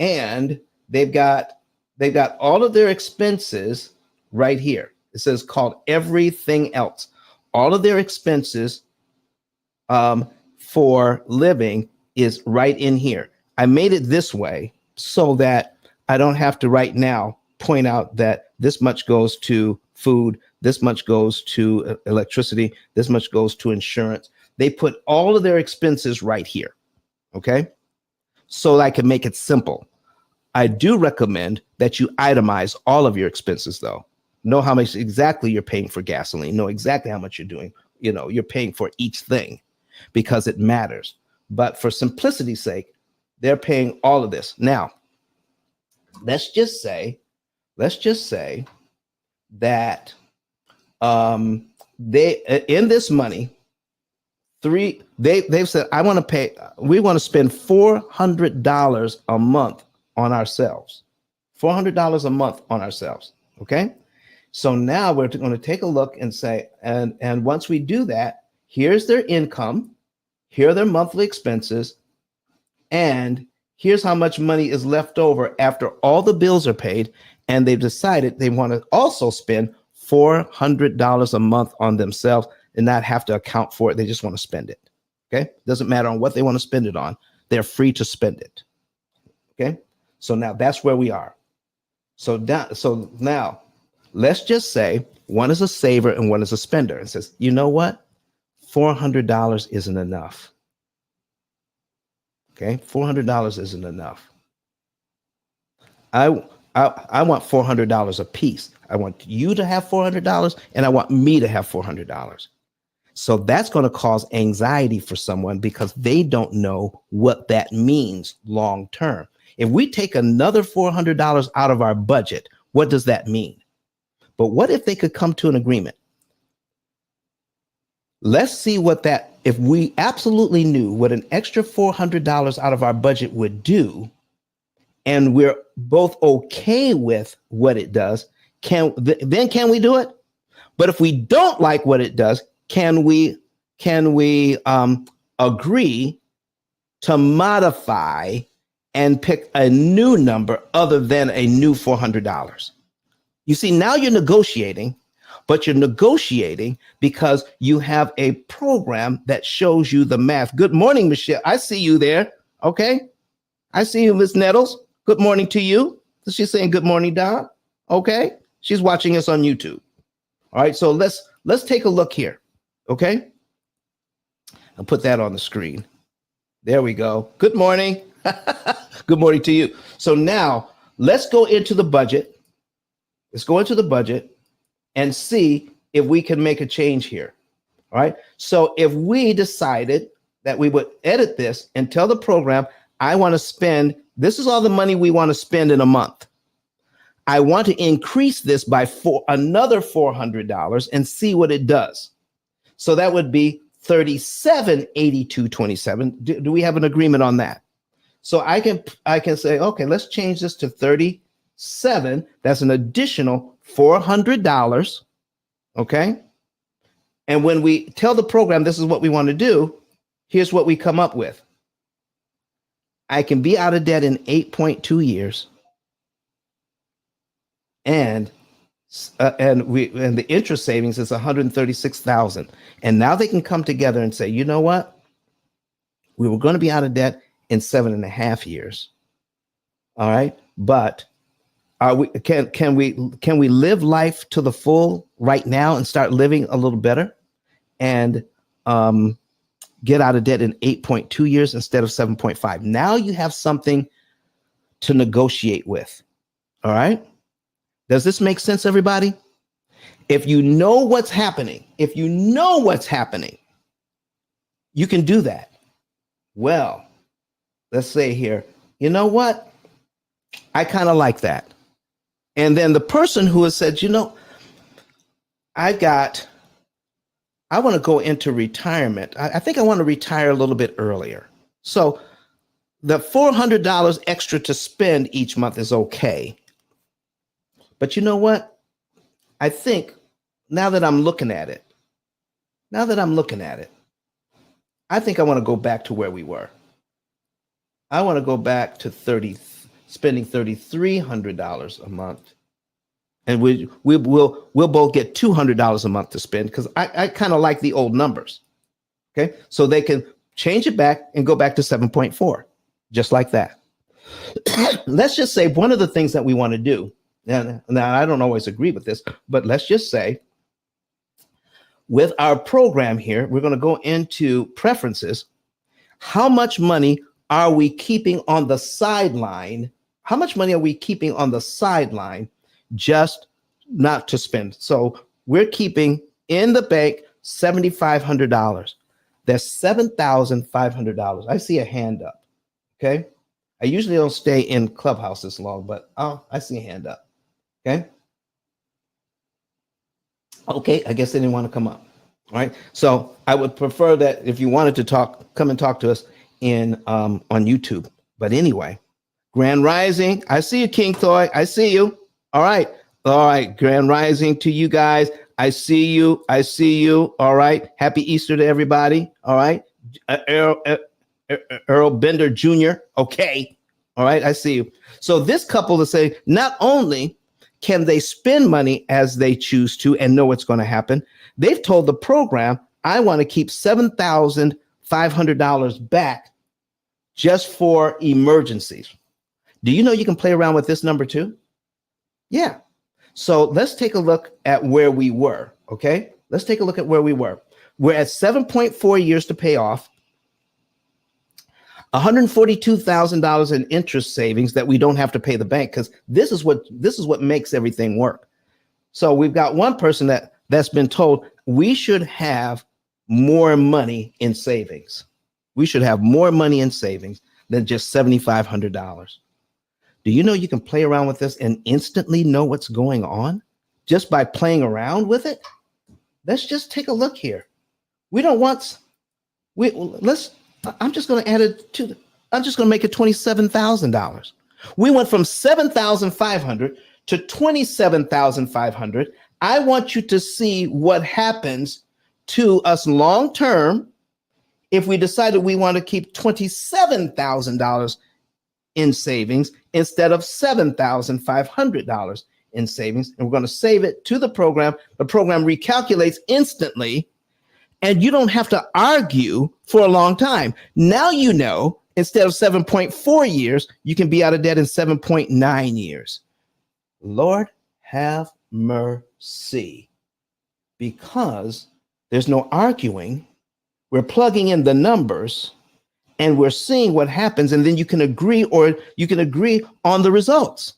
and they've got all of their expenses right here. It says called everything else. All of their expenses for living is right in here. I made it this way so that I don't have to right now point out that this much goes to food, this much goes to electricity, this much goes to insurance. They put all of their expenses right here, okay? So I can make it simple. I do recommend that you itemize all of your expenses, though. Know how much exactly you're paying for gasoline, know exactly how much you're doing. You're paying for each thing because it matters. But for simplicity's sake, they're paying all of this. Now, let's just say that they in this money, they've said, we want to spend $400 a month on ourselves. $400 a month on ourselves. Okay. So now we're going to take a look and say, and once we do that, here's their income, here are their monthly expenses, and here's how much money is left over after all the bills are paid. And they've decided they want to also spend $400 a month on themselves and not have to account for it. They just want to spend it. Okay. Doesn't matter on what they want to spend it on. They're free to spend it. Okay. So now that's where we are. So now let's just say one is a saver and one is a spender, and says, you know what? $400 isn't enough. Okay, $400 isn't enough. I I want $400 a piece. I want you to have $400 and I want me to have $400. So that's going to cause anxiety for someone because they don't know what that means long term. If we take another $400 out of our budget, what does that mean? But what if they could come to an agreement? Let's see what that, if we absolutely knew what an extra $400 out of our budget would do, and we're both okay with what it does, then can we do it? But if we don't like what it does, can we agree to modify and pick a new number other than a new $400? You see, now you're negotiating, but you're negotiating because you have a program that shows you the math. Good morning, Michelle. I see you there. Okay. I see you, Miss Nettles. Good morning to you. She's saying good morning, Don. Okay. She's watching us on YouTube. All right. So let's take a look here. Okay. I'll put that on the screen. There we go. Good morning. Good morning to you. So now let's go into the budget. Let's go into the budget and see if we can make a change here. All right. So if we decided that we would edit this and tell the program, I want to spend, this is all the money we want to spend in a month. I want to increase this by another $400 and see what it does. So that would be $37.82.27. Do we have an agreement on that? So I can say, okay, let's change this to 37. That's an additional $400. Okay. And when we tell the program this is what we want to do, here's what we come up with. I can be out of debt in 8.2 years. And the interest savings is $136,000. And now they can come together and say, you know what? We were going to be out of debt in 7.5 years. All right. But can we live life to the full right now and start living a little better and get out of debt in 8.2 years instead of 7.5? Now you have something to negotiate with. All right. Does this make sense, everybody? If you know what's happening, you can do that. Well, let's say here, you know what? I kind of like that. And then the person who has said, you know, I want to go into retirement. I think I want to retire a little bit earlier. So the $400 extra to spend each month is okay. But you know what? I think now that I'm looking at it, I think I want to go back to where we were. I want to go back to spending $3,300 a month. And we'll both get $200 a month to spend because I kind of like the old numbers. Okay. So they can change it back and go back to 7.4, just like that. Let's just say one of the things that we want to do, and now I don't always agree with this, but let's just say with our program here, we're going to go into preferences. How much money are we keeping on the sideline? How much money are we keeping on the sideline just not to spend? So we're keeping in the bank $7,500. That's $7,500. I see a hand up. Okay. I usually don't stay in Clubhouse this long, but I see a hand up. Okay. Okay. I guess they didn't want to come up. All right. So I would prefer that if you wanted to talk, come and talk to us on YouTube. But anyway, Grand Rising. I see you, King Thoy. I see you. All right. All right. Grand Rising to you guys. I see you. All right. Happy Easter to everybody. All right. Earl Bender Jr. Okay. All right. I see you. So this couple to say, not only can they spend money as they choose to and know what's going to happen, they've told the program, I want to keep $7,500 back just for emergencies. Do you know you can play around with this number too? Yeah. So let's take a look at where we were. Okay. Let's take a look at where we were. We're at 7.4 years to pay off. $142,000 in interest savings that we don't have to pay the bank, because this is what makes everything work. So we've got one person that's been told we should have more money in savings. We should have more money in savings than just $7,500. Do you know you can play around with this and instantly know what's going on just by playing around with it? Let's just take a look here. I'm just going to add it to, I'm just going to make it $27,000. We went from 7,500 to 27,500. I want you to see what happens to us long term if we decided we want to keep $27,000 in savings instead of $7,500 in savings. And we're going to save it to the program. The program recalculates instantly, and you don't have to argue for a long time. Now you know, instead of 7.4 years, you can be out of debt in 7.9 years. Lord, have mercy. Because there's no arguing. We're plugging in the numbers and we're seeing what happens, and then you can agree on the results.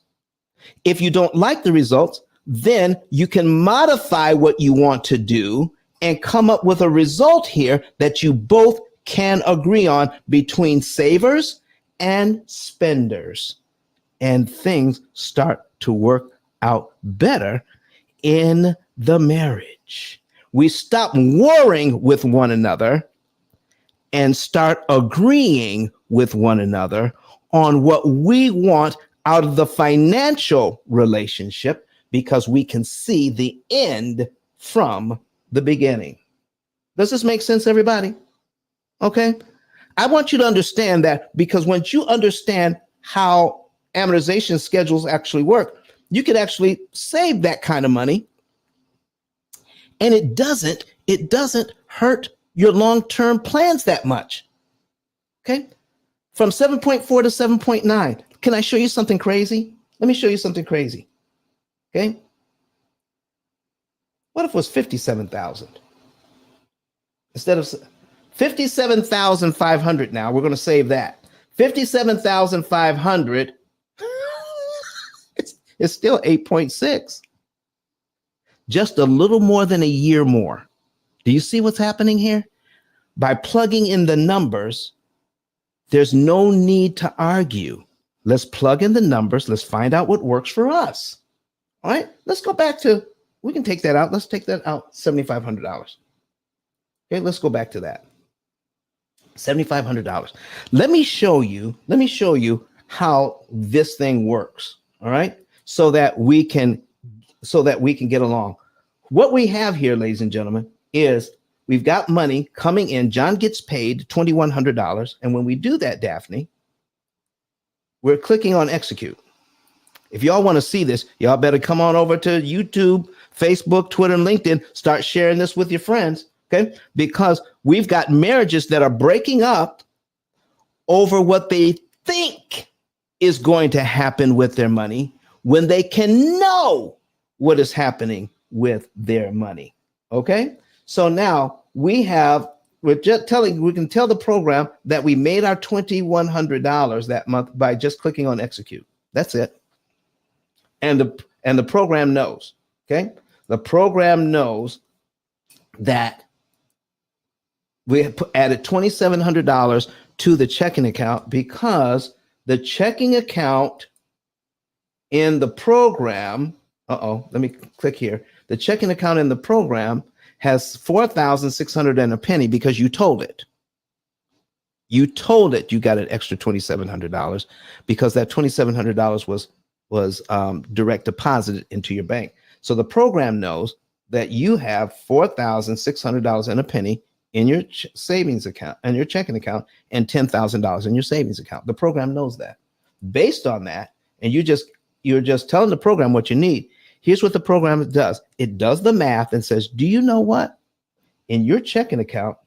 If you don't like the results, then you can modify what you want to do and come up with a result here that you both can agree on between savers and spenders. And things start to work out better in the marriage. We stop warring with one another and start agreeing with one another on what we want out of the financial relationship, because we can see the end from the beginning. Does this make sense, everybody? Okay. I want you to understand that, because once you understand how amortization schedules actually work, you could actually save that kind of money, and it doesn't hurt your long-term plans that much. Okay. From 7.4 to 7.9. Can I show you something crazy? Let me show you something crazy. Okay. What if it was 57,000? Instead of 57,500 now, we're going to save that. 57,500, it's still 8.6. Just a little more than a year more. Do you see what's happening here? By plugging in the numbers, there's no need to argue. Let's plug in the numbers. Let's find out what works for us. All right, let's go back to, we can take that out. Let's take that out, $7,500. Okay, let's go back to that. $7,500. Let me show you how this thing works. All right, so that we can get along. What we have here, ladies and gentlemen, is we've got money coming in. John gets paid $2,100. And when we do that, Daphne, we're clicking on execute. If y'all want to see this, y'all better come on over to YouTube, Facebook, Twitter, and LinkedIn. Start sharing this with your friends, okay? Because we've got marriages that are breaking up over what they think is going to happen with their money when they can know what is happening with their money, okay? So now we can tell the program that we made our $2,100 that month by just clicking on execute. That's it. And the program knows, okay? The program knows that we added $2,700 to the checking account, because the checking account in the program, let me click here. The checking account in the program has $4,600 and a penny, because you told it. You told it you got an extra $2,700 because that $2,700 was direct deposited into your bank. So the program knows that you have $4,600 and a penny in your savings account and your checking account, and $10,000 in your savings account. The program knows that. Based on that, and you're just telling the program what you need. Here's what the program does. It does the math and says, do you know what? In your checking account,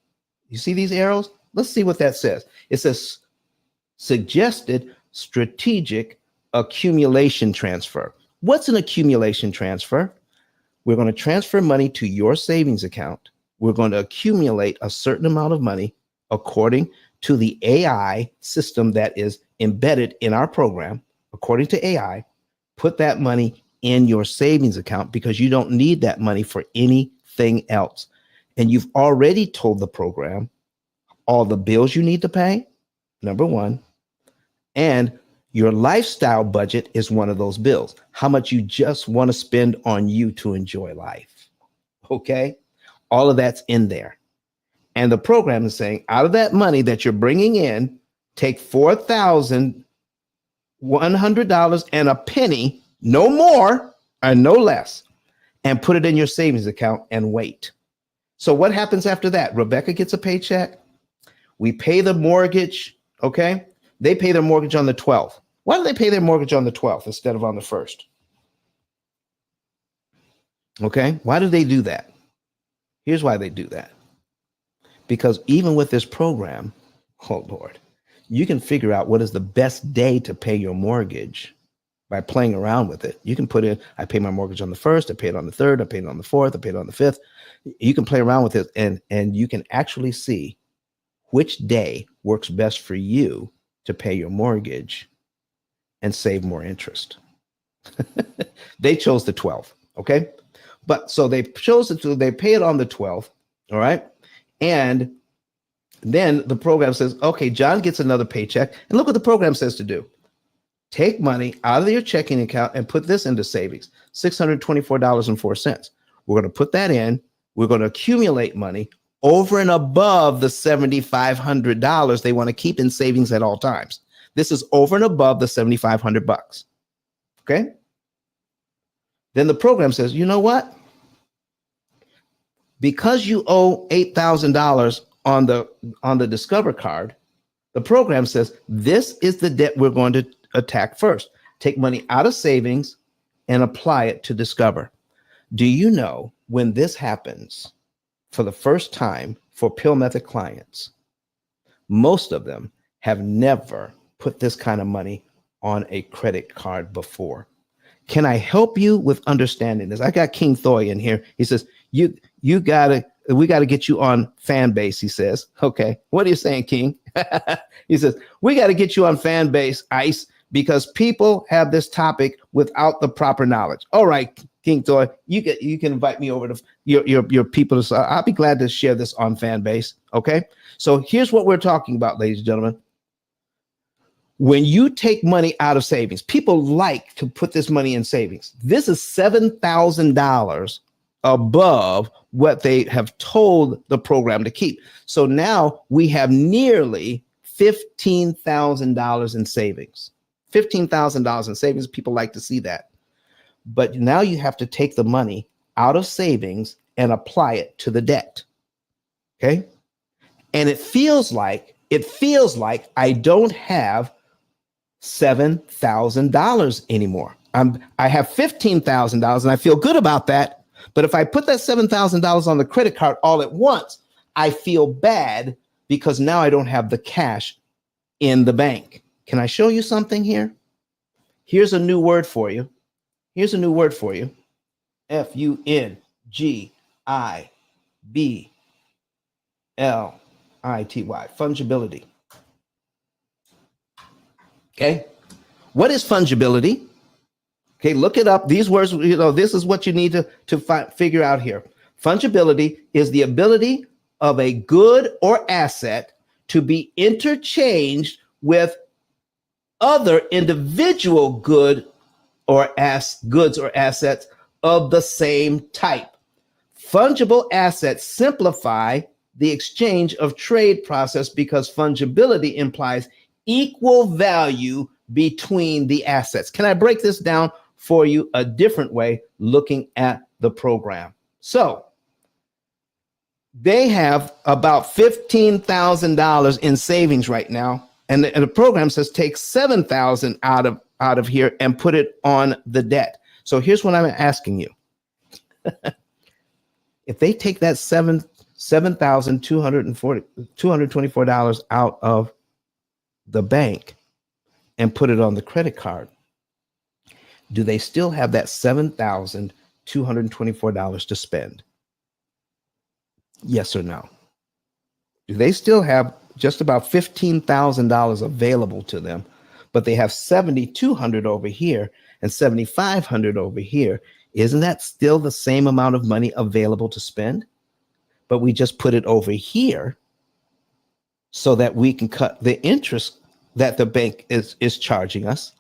you see these arrows? Let's see what that says. It says suggested strategic accumulation transfer. What's an accumulation transfer? We're going to transfer money to your savings account. We're going to accumulate a certain amount of money according to the AI system that is embedded in our program, according to AI, put that money in your savings account because you don't need that money for anything else. And you've already told the program all the bills you need to pay, number one, and your lifestyle budget is one of those bills. How much you just want to spend on you to enjoy life. Okay? All of that's in there. And the program is saying, out of that money that you're bringing in, take $4,100 and a penny, no more and no less, and put it in your savings account and wait. So what happens after that? Rebecca gets a paycheck. We pay the mortgage. Okay? They pay their mortgage on the 12th. Why do they pay their mortgage on the 12th instead of on the 1st? Okay? Why do they do that? Here's why they do that. Because even with this program, oh Lord, you can figure out what is the best day to pay your mortgage by playing around with it. You can put in, I pay my mortgage on the 1st, I pay it on the 3rd, I pay it on the 4th, I pay it on the 5th. You can play around with it and you can actually see which day works best for you to pay your mortgage and save more interest. They chose the 12th, okay? But so they chose it to, they pay it on the 12th, all right? And then the program says, okay, John gets another paycheck. And look what the program says to do. Take money out of your checking account and put this into savings, $624.04. We're going to put that in. We're going to accumulate money over and above the $7,500 they want to keep in savings at all times. This is over and above the $7,500. Okay? Then the program says, you know what? Because you owe $8,000 on the Discover card, the program says this is the debt we're going to attack first. Take money out of savings and apply it to Discover. Do you know when this happens for the first time for P.I.L.L method clients, most of them have never put this kind of money on a credit card before. Can I help you with understanding this? I got King Thoy in here. He says, we gotta get you on fan base, he says. Okay, what are you saying, King? He says, we got to get you on fan base, ICE, because people have this topic without the proper knowledge. All right, King Thoy, you can invite me over to your people. I'll be glad to share this on fan base. Okay, so here's what we're talking about, ladies and gentlemen. When you take money out of savings, people like to put this money in savings. This is $7,000 above what they have told the program to keep. So now we have nearly $15,000 in savings. $15,000 in savings. People like to see that. But now you have to take the money out of savings and apply it to the debt. Okay? And it feels like I don't have $7,000 anymore. I have $15,000 and I feel good about that. But if I put that $7,000 on the credit card all at once, I feel bad because now I don't have the cash in the bank. Can I show you something here? Here's a new word for you. Fungibility. Fungibility. Okay. What is fungibility? Okay, look it up. These words, this is what you need to figure out here. Fungibility is the ability of a good or asset to be interchanged with other individual goods or assets of the same type. Fungible assets simplify the exchange of trade process because fungibility implies equal value between the assets. Can I break this down for you a different way, looking at the program? So they have about $15,000 in savings right now, and the program says take $7,000 out of here and put it on the debt. So here's what I'm asking you: if they take that $7,224 out of the bank and put it on the credit card, do they still have that $7,224 to spend? Yes or no? Do they still have just about $15,000 available to them, but they have 7,200 over here and 7,500 over here. Isn't that still the same amount of money available to spend? But we just put it over here so that we can cut the interest that the bank is charging us,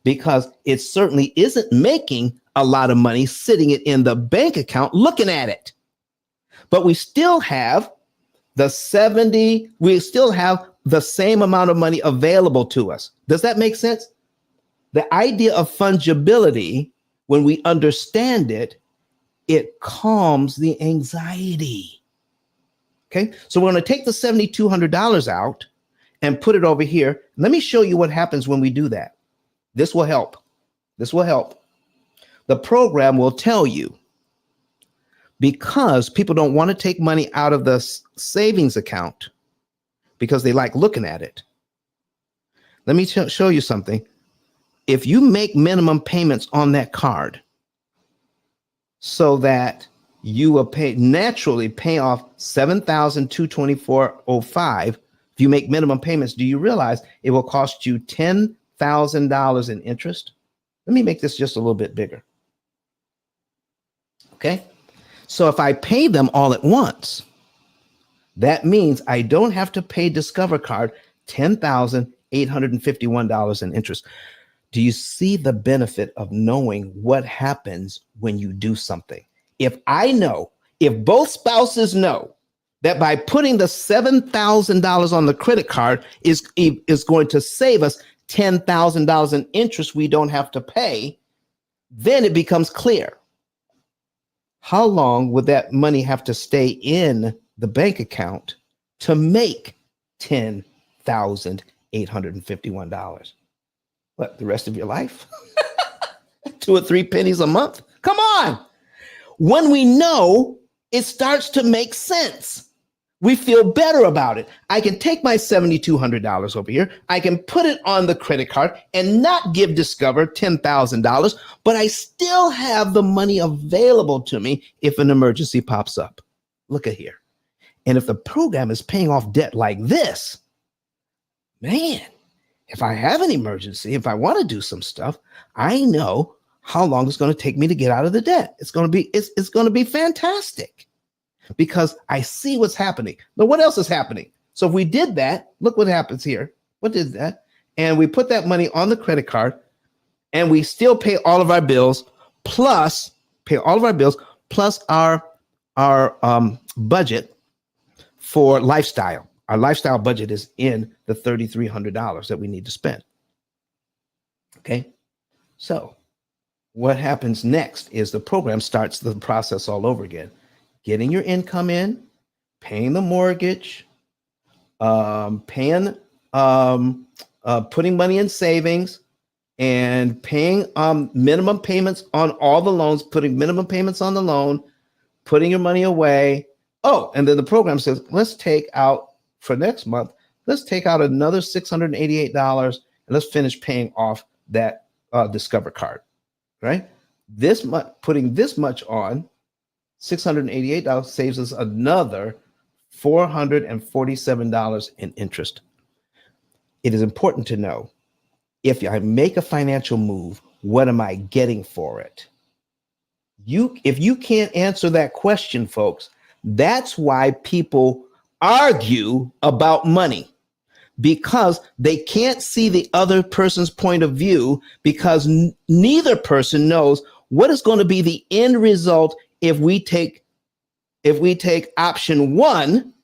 because it certainly isn't making a lot of money sitting it in the bank account looking at it. But we still have we still have the same amount of money available to us. Does that make sense? The idea of fungibility, when we understand it, it calms the anxiety. Okay, so we're going to take the $7,200 out and put it over here. Let me show you what happens when we do that. This will help. This will help. The program will tell you, because people don't want to take money out of the savings account because they like looking at it. Let me show you something. If you make minimum payments on that card so that you will naturally pay off $7,224.05, if you make minimum payments, do you realize it will cost you $10,000 in interest? Let me make this just a little bit bigger. Okay. So if I pay them all at once, that means I don't have to pay Discover Card $10,851 in interest. Do you see the benefit of knowing what happens when you do something? If both spouses know that by putting the $7,000 on the credit card is going to save us $10,000 in interest we don't have to pay, then it becomes clear. How long would that money have to stay in the bank account to make $10,851? What, the rest of your life? 2 or 3 pennies a month? Come on. When we know, it starts to make sense. We feel better about it. I can take my $7,200 over here. I can put it on the credit card and not give Discover $10,000, but I still have the money available to me if an emergency pops up. Look at here. And if the program is paying off debt like this, man, if I have an emergency, if I want to do some stuff, I know how long it's going to take me to get out of the debt. It's going to be fantastic, because I see what's happening. But what else is happening? So if we did that, look what happens here. What is that? And we put that money on the credit card, and we still pay all of our bills, plus our budget for lifestyle. Our lifestyle budget is in the $3,300 that we need to spend. Okay. So what happens next is the program starts the process all over again. Getting your income in, paying the mortgage, putting money in savings, and paying minimum payments on all the loans, putting minimum payments on the loan, putting your money away. Oh, and then the program says, let's take out for next month, let's take out another $688 and let's finish paying off that Discover card, right? Putting this much on, $688 saves us another $447 in interest. It is important to know, if I make a financial move, what am I getting for it? If you can't answer that question, folks, that's why people argue about money, because they can't see the other person's point of view, because neither person knows what is going to be the end result if we take option 1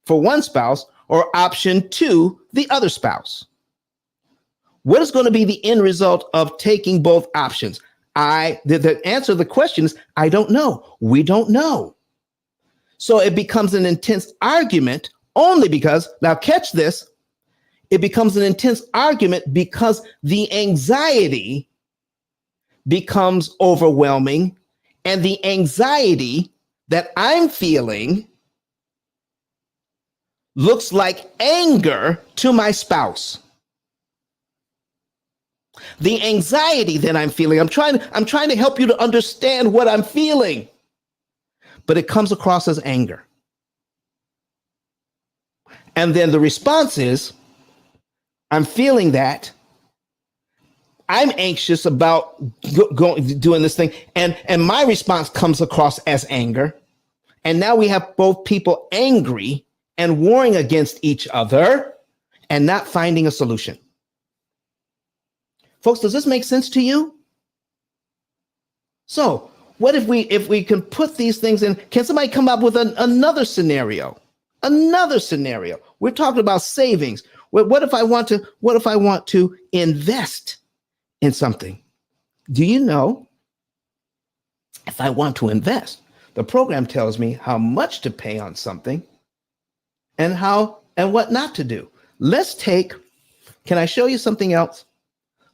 for one spouse or option 2 the other spouse. What is going to be the end result of taking both options? The answer to the question is, I don't know. We don't know. So it becomes an intense argument only because, now catch this, it becomes an intense argument because the anxiety becomes overwhelming, and the anxiety that I'm feeling looks like anger to my spouse. The anxiety that I'm feeling, I'm trying to help you to understand what I'm feeling, but it comes across as anger. And then the response is, I'm feeling that. I'm anxious about doing this thing. And my response comes across as anger. And now we have both people angry and warring against each other and not finding a solution. Folks, does this make sense to you? So what if we can put these things in? Can somebody come up with another scenario? Another scenario. We're talking about savings. What if I want to invest in something? Do you know, if I want to invest, the program tells me how much to pay on something and what not to do. Can I show you something else?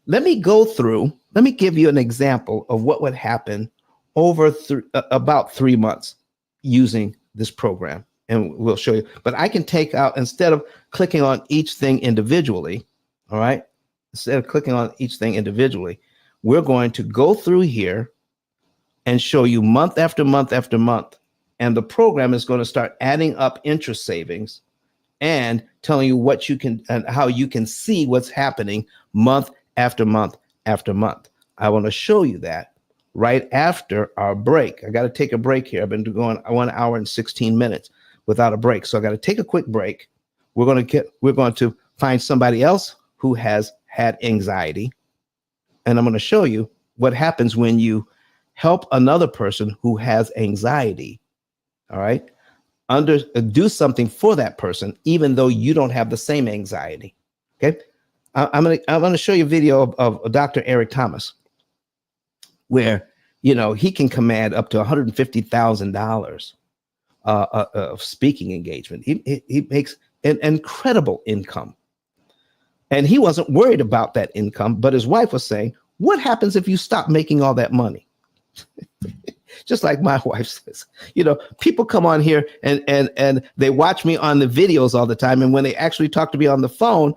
Let me give you an example of what would happen over about 3 months using this program. And we'll show you, but I can take out, instead of clicking on each thing individually, all right? Instead of clicking on each thing individually, we're going to go through here and show you month after month after month. And the program is going to start adding up interest savings and telling you what you can and how you can see what's happening month after month after month. I want to show you that right after our break. I got to take a break here. I've been going 1 hour and 16 minutes without a break. So I got to take a quick break. We're going to find somebody else who has had anxiety. And I'm going to show you what happens when you help another person who has anxiety. All right. Do something for that person, even though you don't have the same anxiety. Okay. I'm going to show you a video of Dr. Eric Thomas, where, he can command up to $150,000 of speaking engagement. He makes an incredible income. And he wasn't worried about that income, but his wife was saying, what happens if you stop making all that money? Just like my wife says, people come on here and they watch me on the videos all the time. And when they actually talk to me on the phone,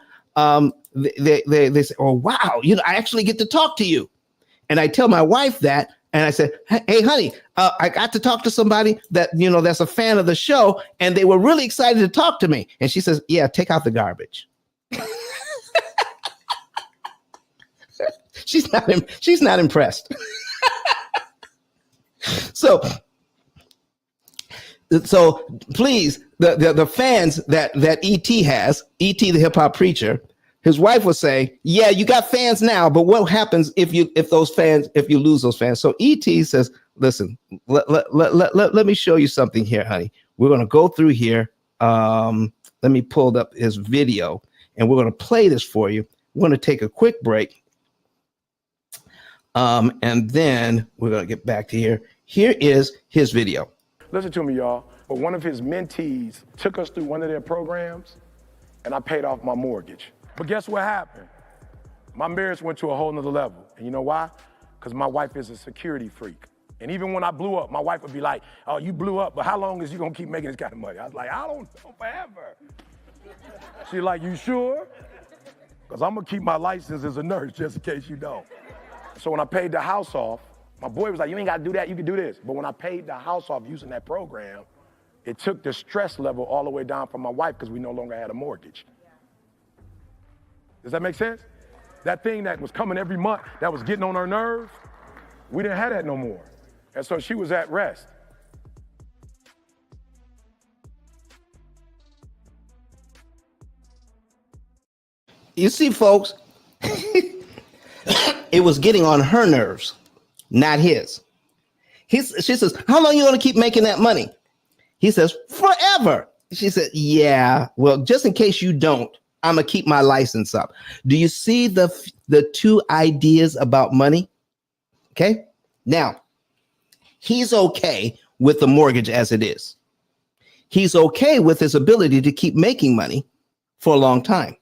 they say, oh, wow, I actually get to talk to you. And I tell my wife that, and I said, hey, honey, I got to talk to somebody that, that's a fan of the show. And they were really excited to talk to me. And she says, yeah, take out the garbage. She's not impressed. So please, the fans that ET has, ET the hip hop preacher, his wife was saying, yeah, you got fans now, but what happens if you lose those fans? So ET says, listen, let me show you something here, honey. We're going to go through here. Let me pull up his video and we're going to play this for you. We're going to take a quick break. And then we're going to get back to here. Here is his video. Listen to me, y'all. But one of his mentees took us through one of their programs, and I paid off my mortgage. But guess what happened? My marriage went to a whole nother level. And you know why? Because my wife is a security freak. And even when I blew up, my wife would be like, oh, you blew up, but how long is you going to keep making this kind of money? I was like, I don't know, forever. She's like, you sure? Because I'm going to keep my license as a nurse just in case you don't. So when I paid the house off, my boy was like, you ain't got to do that, you can do this. But when I paid the house off using that program, it took the stress level all the way down for my wife because we no longer had a mortgage. Does that make sense? That thing that was coming every month, that was getting on her nerves, we didn't have that no more. And so she was at rest. You see, folks, it was getting on her nerves, not his. She says, how long are you going to keep making that money? He says, forever. She said, yeah, well, just in case you don't, I'm going to keep my license up. Do you see the two ideas about money? Okay. Now, he's okay with the mortgage as it is. He's okay with his ability to keep making money for a long time.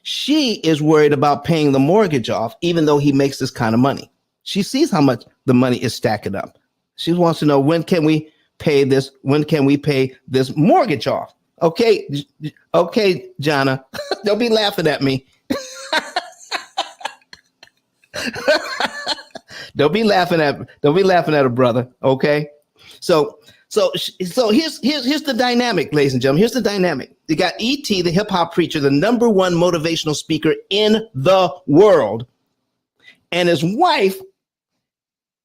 She is worried about paying the mortgage off, even though he makes this kind of money. She sees how much the money is stacking up. She wants to know, when can we pay this? When can we pay this mortgage off? Okay, Jonna, don't be laughing at me. Don't be laughing at a brother. Okay, so here's the dynamic, ladies and gentlemen. Here's the dynamic. you got E.T., the hip hop preacher, the number one motivational speaker in the world. And his wife,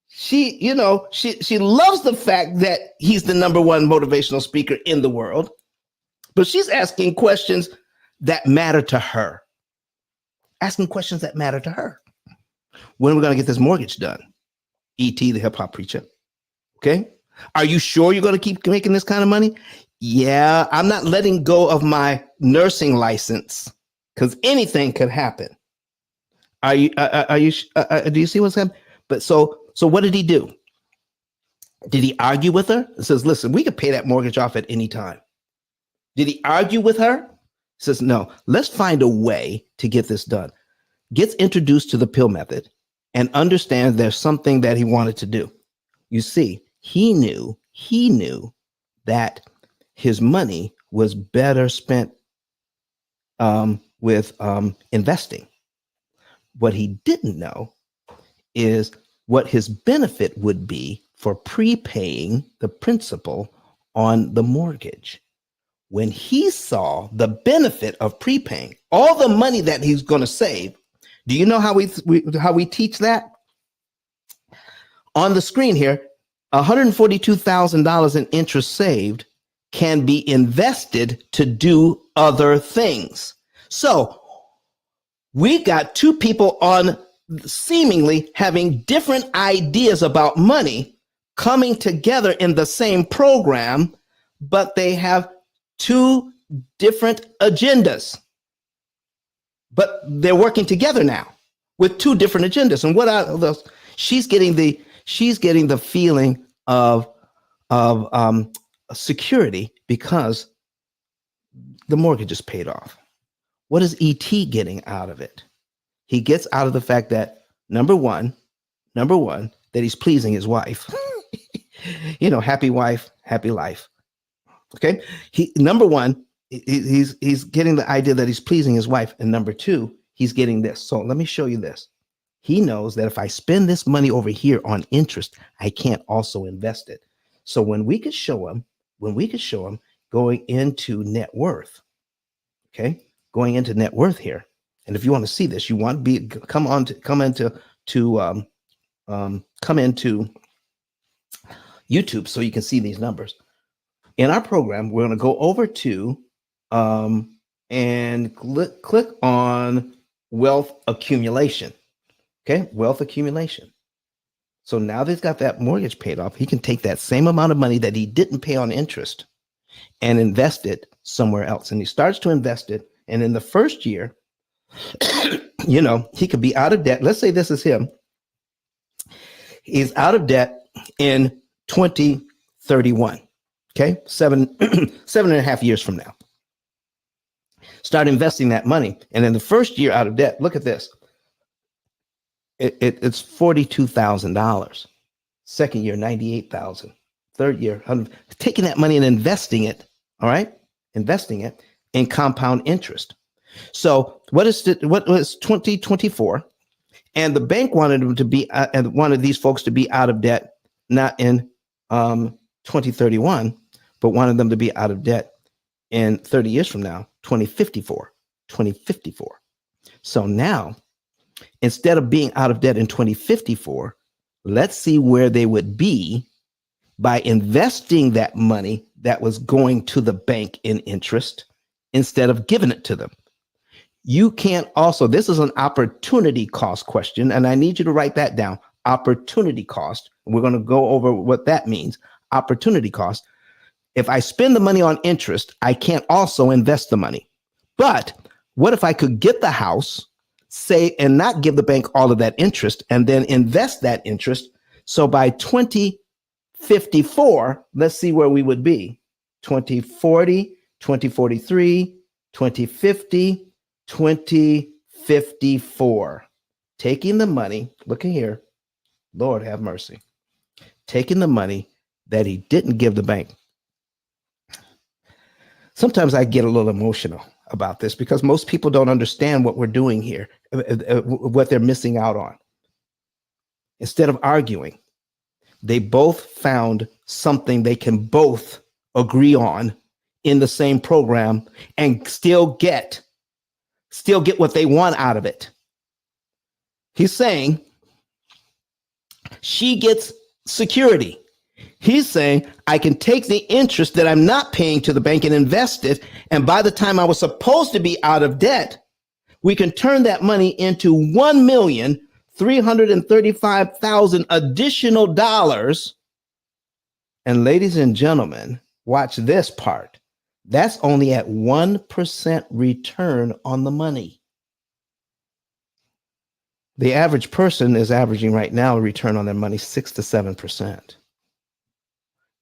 she loves the fact that he's the number one motivational speaker in the world, but she's asking questions that matter to her. Asking questions that matter to her. When are we going to get this mortgage done? E.T., the hip hop preacher. Okay. Are you sure you're going to keep making this kind of money? Yeah, I'm not letting go of my nursing license because anything could happen. Do you see what's happening? But so what did he do? Did he argue with her? He says, listen, we could pay that mortgage off at any time. Did he argue with her? He says, no, let's find a way to get this done. Gets introduced to the P.I.L.L method and understands there's something that he wanted to do. You see, he knew that his money was better spent with investing. What he didn't know is what his benefit would be for prepaying the principal on the mortgage. When he saw the benefit of prepaying all the money that he's going to save, do you know how we teach that? On the screen here, $142,000 in interest saved can be invested to do other things. So we got two people on seemingly having different ideas about money coming together in the same program, but they have two different agendas. But they're working together now with two different agendas. And what are those? She's getting the feeling of security because the mortgage is paid off. What is E.T. getting out of it? He gets out of the fact that number one, that he's pleasing his wife. Happy wife, happy life. Okay. Number one, he's getting the idea that he's pleasing his wife. And number two, he's getting this. So let me show you this. He knows that if I spend this money over here on interest, I can't also invest it. So when we could show him going into net worth, okay, going into net worth here. And if you want to see this, you want to come into YouTube so you can see these numbers. In our program, we're going to go over to and click on wealth accumulation. Okay, wealth accumulation. So now that he's got that mortgage paid off, he can take that same amount of money that he didn't pay on interest and invest it somewhere else. And he starts to invest it. And in the first year, he could be out of debt. Let's say this is him. He's out of debt in 2031. Okay, 7.5 years from now. Start investing that money. And in the first year out of debt, look at this. It's $42,000. Second year, $98,000. Third year, $100,000. Taking that money and investing it, all right? Investing it in compound interest. So what was 2024? And the bank wanted him to be, wanted these folks to be out of debt, not in 2031, but wanted them to be out of debt in 30 years from now, 2054. So now, instead of being out of debt in 2054, let's see where they would be by investing that money that was going to the bank in interest instead of giving it to them. You can't also, this is an opportunity cost question, and I need you to write that down. Opportunity cost. We're going to go over what that means. Opportunity cost. If I spend the money on interest, I can't also invest the money. But what if I could get the house, say, and not give the bank all of that interest and then invest that interest? So by 2054, let's see where we would be. 2040, 2043, 2050, 2054. Taking the money, look here, Lord have mercy. Taking the money that he didn't give the bank. Sometimes I get a little emotional about this because most people don't understand what we're doing here, what they're missing out on. Instead of arguing, they both found something they can both agree on in the same program and still get what they want out of it. He's saying she gets security. He's saying I can take the interest that I'm not paying to the bank and invest it. And by the time I was supposed to be out of debt, we can turn that money into $1,335,000 additional dollars. And ladies and gentlemen, watch this part. That's only at 1% return on the money. The average person is averaging right now a return on their money 6 to 7%.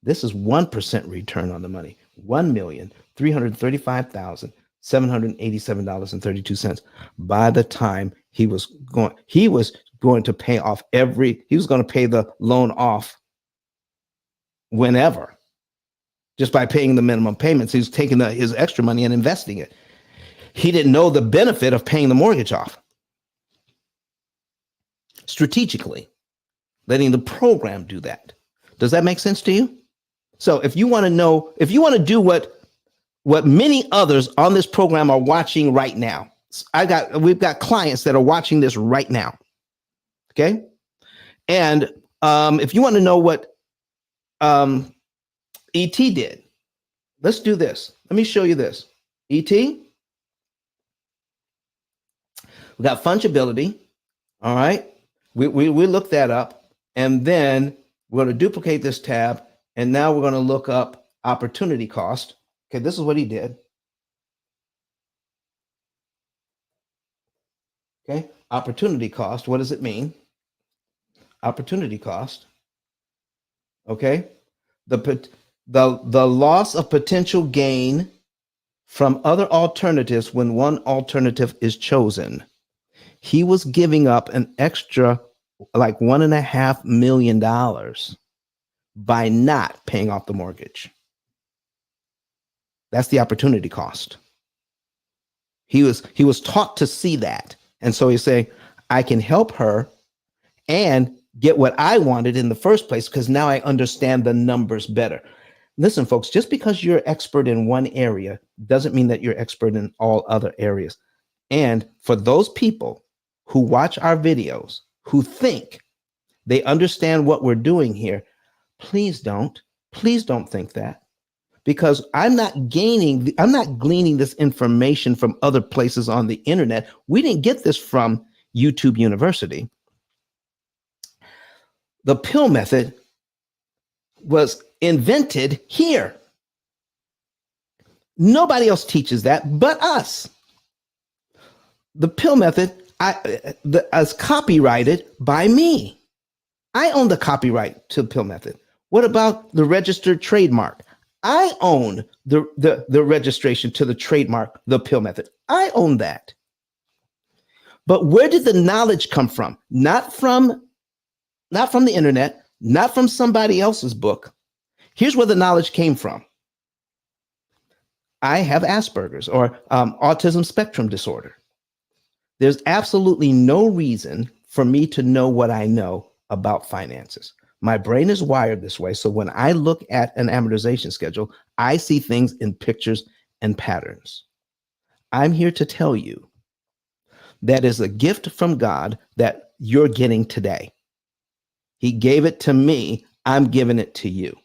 This is 1% return on the money, $1,335,787.32. By the time he was going to pay off he was going to pay the loan off whenever, just by paying the minimum payments. He was taking his extra money and investing it. He didn't know the benefit of paying the mortgage off. Strategically, letting the program do that. Does that make sense to you? So if you want to do what many others on this program are watching right now, we've got clients that are watching this right now. Okay. And if you want to know what ET did, let's do this. Let me show you this. ET, we got fungibility. All right. We looked that up, and then we're going to duplicate this tab. And now we're going to look up opportunity cost. Okay, this is what he did. Okay, opportunity cost. What does it mean? Opportunity cost. Okay, the loss of potential gain from other alternatives when one alternative is chosen. He was giving up an extra like $1.5 million by not paying off the mortgage. That's the opportunity cost. He was taught to see that. And so he's saying, I can help her and get what I wanted in the first place because now I understand the numbers better. Listen, folks, just because you're expert in one area doesn't mean that you're expert in all other areas. And for those people who watch our videos, who think they understand what we're doing here, please don't think that, because I'm not gleaning this information from other places on the internet. We didn't get this from YouTube University. The P.I.L.L method was invented here. Nobody else teaches that but us. The P.I.L.L method is copyrighted by me. I own the copyright to the P.I.L.L method. What about the registered trademark? I own the registration to the trademark, the P.I.L.L method. I own that. But where did the knowledge come from? Not from the internet, not from somebody else's book. Here's where the knowledge came from. I have Asperger's or autism spectrum disorder. There's absolutely no reason for me to know what I know about finances. My brain is wired this way. So when I look at an amortization schedule, I see things in pictures and patterns. I'm here to tell you that is a gift from God that you're getting today. He gave it to me. I'm giving it to you.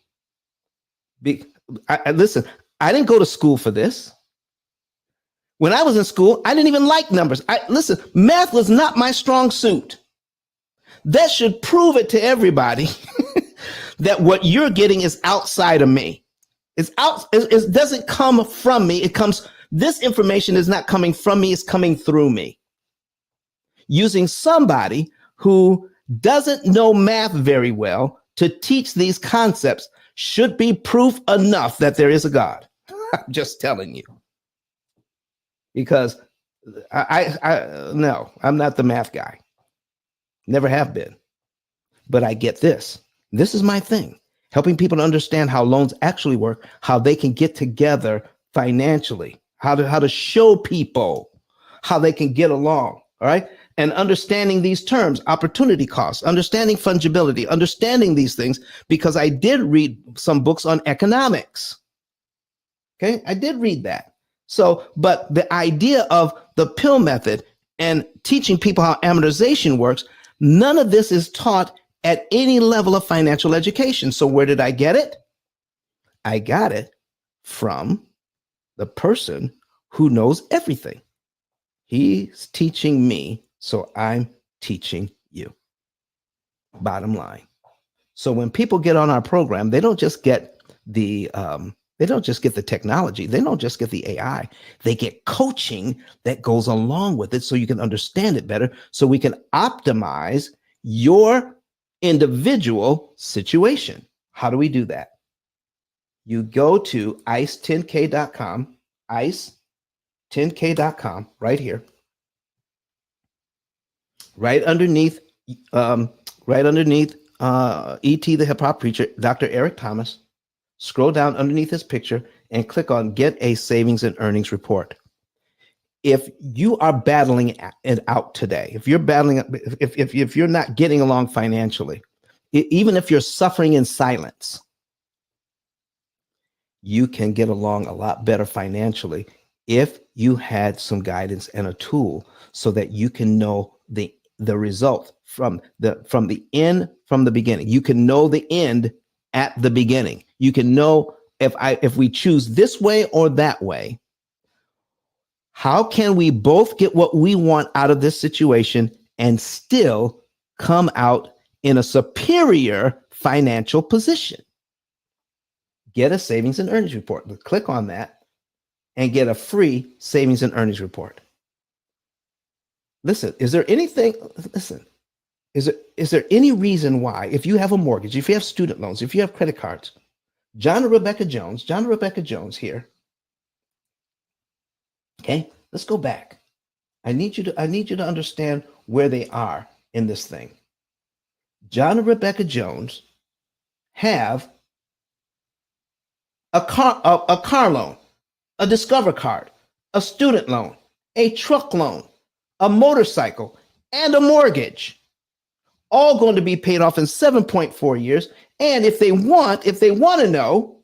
Listen, I didn't go to school for this. When I was in school, I didn't even like numbers. Listen, math was not my strong suit. That should prove it to everybody that what you're getting is outside of me. It doesn't come from me. This information is not coming from me. It's coming through me. Using somebody who doesn't know math very well to teach these concepts should be proof enough that there is a God. I'm just telling you. Because no, I'm not the math guy. Never have been. But I get this. This is my thing. Helping people to understand how loans actually work, how they can get together financially, how to show people how they can get along. All right. And understanding these terms, opportunity costs, understanding fungibility, understanding these things, because I did read some books on economics. Okay, I did read that. So, but the idea of the P.I.L.L method and teaching people how amortization works, none of this is taught at any level of financial education. So where did I get it? I got it from the person who knows everything. He's teaching me, so I'm teaching you. Bottom line. So when people get on our program, they don't just get the technology. They don't just get the AI. They get coaching that goes along with it so you can understand it better, so we can optimize your individual situation. How do we do that? You go to ice10k.com, ice10k.com, right here, right underneath E.T. the hip hop preacher, Dr. Eric Thomas. Scroll down underneath his picture and click on Get a Savings and Earnings Report. If you are battling it out today, if you're battling, if you're not getting along financially, even if you're suffering in silence, you can get along a lot better financially if you had some guidance and a tool so that you can know the result from the beginning. You can know the end at the beginning. You can know if we choose this way or that way, how can we both get what we want out of this situation and still come out in a superior financial position? Get a savings and earnings report. Click on that and get a free savings and earnings report. Listen, is there any reason why, if you have a mortgage, if you have student loans, if you have credit cards, John and Rebecca Jones here. Okay, let's go back. I need you to understand where they are in this thing. John and Rebecca Jones have a car loan, a Discover card, a student loan, a truck loan, a motorcycle, and a mortgage, all going to be paid off in 7.4 years. And if they want to know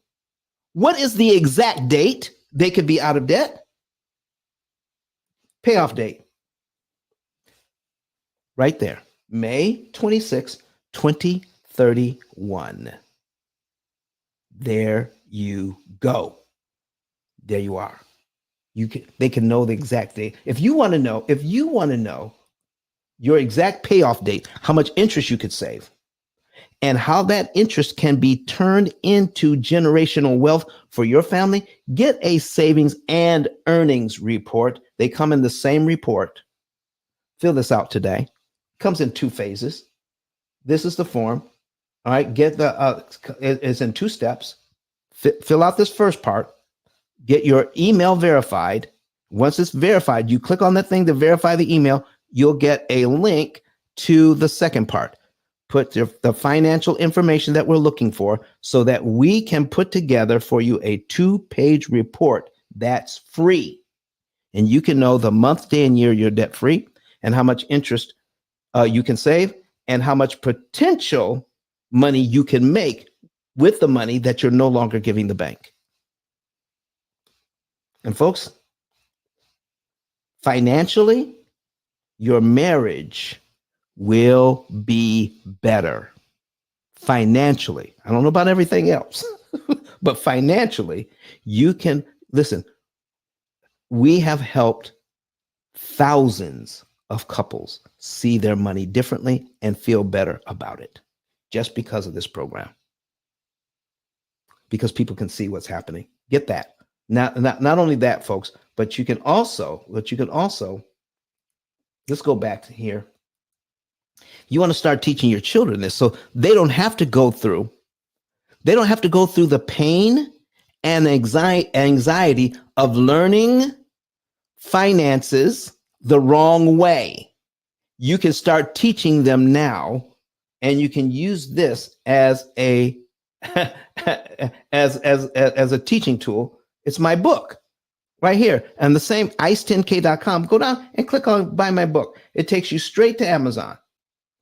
what is the exact date they could be out of debt, payoff date, right there, May 26, 2031. There you go. There you are. They can know the exact date. If you want to know your exact payoff date, how much interest you could save, and how that interest can be turned into generational wealth for your family, get a savings and earnings report. They come in the same report. Fill this out today. Comes in 2 phases. This is the form. All right, it's in 2 steps. Fill out this first part. Get your email verified. Once it's verified, you click on that thing to verify the email. You'll get a link to the second part. Put the financial information that we're looking for so that we can put together for you a 2-page report that's free. And you can know the month, day, and year you're debt free, and how much interest you can save, and how much potential money you can make with the money that you're no longer giving the bank. And folks, financially, your marriage will be better. Financially, I don't know about everything else, but financially, you can listen. We have helped thousands of couples see their money differently and feel better about it just because of this program. Because people can see what's happening. Get that. Not only that, folks, but you can also, let's go back to here. You want to start teaching your children this so they don't have to go through the pain and anxiety of learning finances the wrong way. You can start teaching them now, and you can use this as a as a teaching tool. It's my book right here. And the same ice10k.com. Go down and click on buy my book. It takes you straight to Amazon.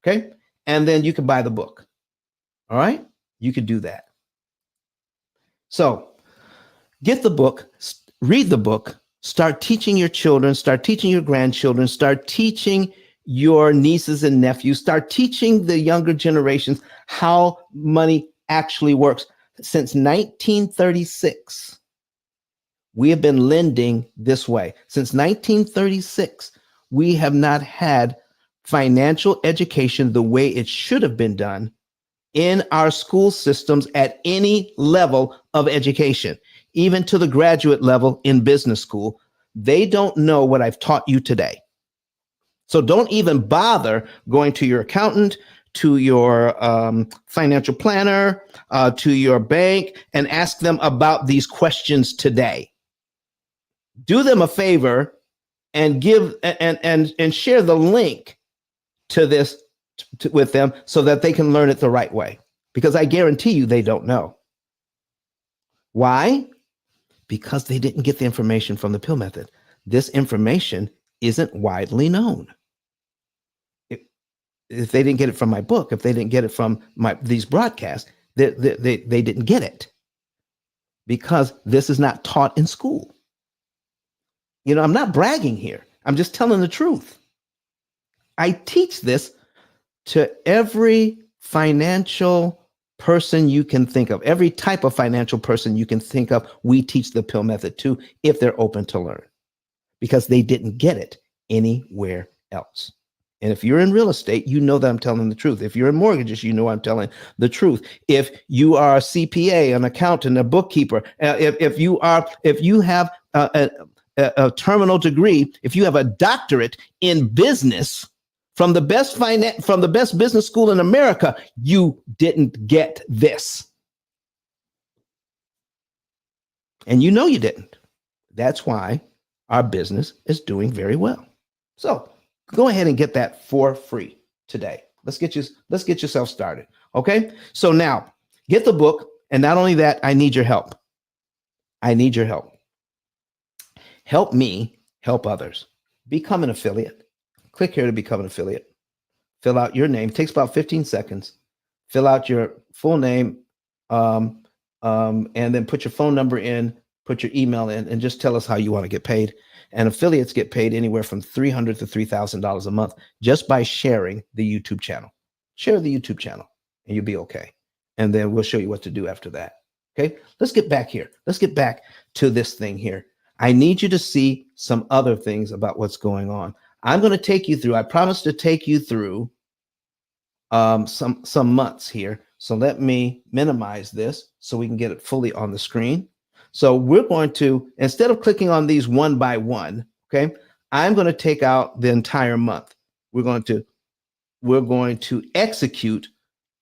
Okay. And then you can buy the book. All right. You could do that. So Get the book, read the book, start teaching your children, start teaching your grandchildren, start teaching your nieces and nephews, start teaching the younger generations how money actually works. Since 1936, we have been lending this way. Since 1936, we have not had financial education the way it should have been done in our school systems at any level of education, even to the graduate level in business school. They don't know what I've taught you today. So don't even bother going to your accountant, to your financial planner, to your bank, and ask them about these questions today. Do them a favor and give and share the link to this with them so that they can learn it the right way. Because I guarantee you they don't know. Why? Because they didn't get the information from the P.I.L.L method. This information isn't widely known. If they didn't get it from my book, if they didn't get it from these broadcasts, they didn't get it because this is not taught in school. You know, I'm not bragging here. I'm just telling the truth. I teach this to every financial person you can think of, every type of financial person you can think of. We teach the P.I.L.L method to, if they're open to learn, because they didn't get it anywhere else. And if you're in real estate, you know that I'm telling the truth. If you're in mortgages, you know I'm telling the truth. If you are a CPA, an accountant, a bookkeeper, if you have a terminal degree, if you have a doctorate in business from the best business school in America, you didn't get this. And you know you didn't. That's why our business is doing very well. So go ahead and get that for free today. Let's get yourself started. Okay. So now get the book. And not only that, I need your help. I need your help. Help me help others. Become an affiliate. Click here to become an affiliate. Fill out your name. It takes about 15 seconds. Fill out your full name, and then put your phone number in, put your email in, and just tell us how you want to get paid. And affiliates get paid anywhere from $300 to $3,000 a month just by sharing the YouTube channel. Share the YouTube channel and you'll be okay. And then we'll show you what to do after that. Okay, let's get back here. Let's get back to this thing here. I need you to see some other things about what's going on. I'm going to take you through, I promise to take you through some months here. So let me minimize this so we can get it fully on the screen. So we're going to, instead of clicking on these one by one, okay, I'm going to take out the entire month. We're going to execute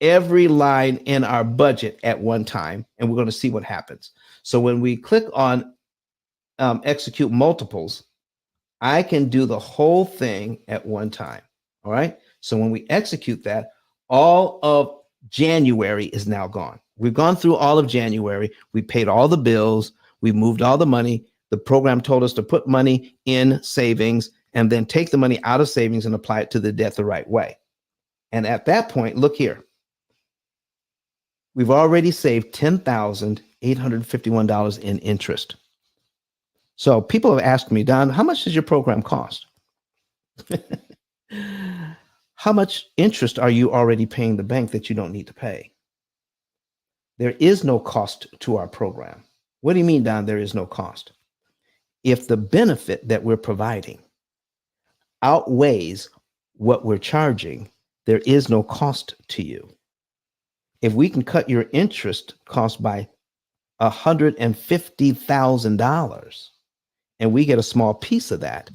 every line in our budget at one time, and we're going to see what happens. So when we click on execute multiples, I can do the whole thing at one time. All right. So when we execute that, all of January is now gone. We've gone through all of January. We paid all the bills. We moved all the money. The program told us to put money in savings and then take the money out of savings and apply it to the debt the right way. And at that point, look here. We've already saved $10,851 in interest. So people have asked me, Don, how much does your program cost? How much interest are you already paying the bank that you don't need to pay? There is no cost to our program. What do you mean, Don, there is no cost? If the benefit that we're providing outweighs what we're charging, there is no cost to you. If we can cut your interest cost by $150,000 and we get a small piece of that,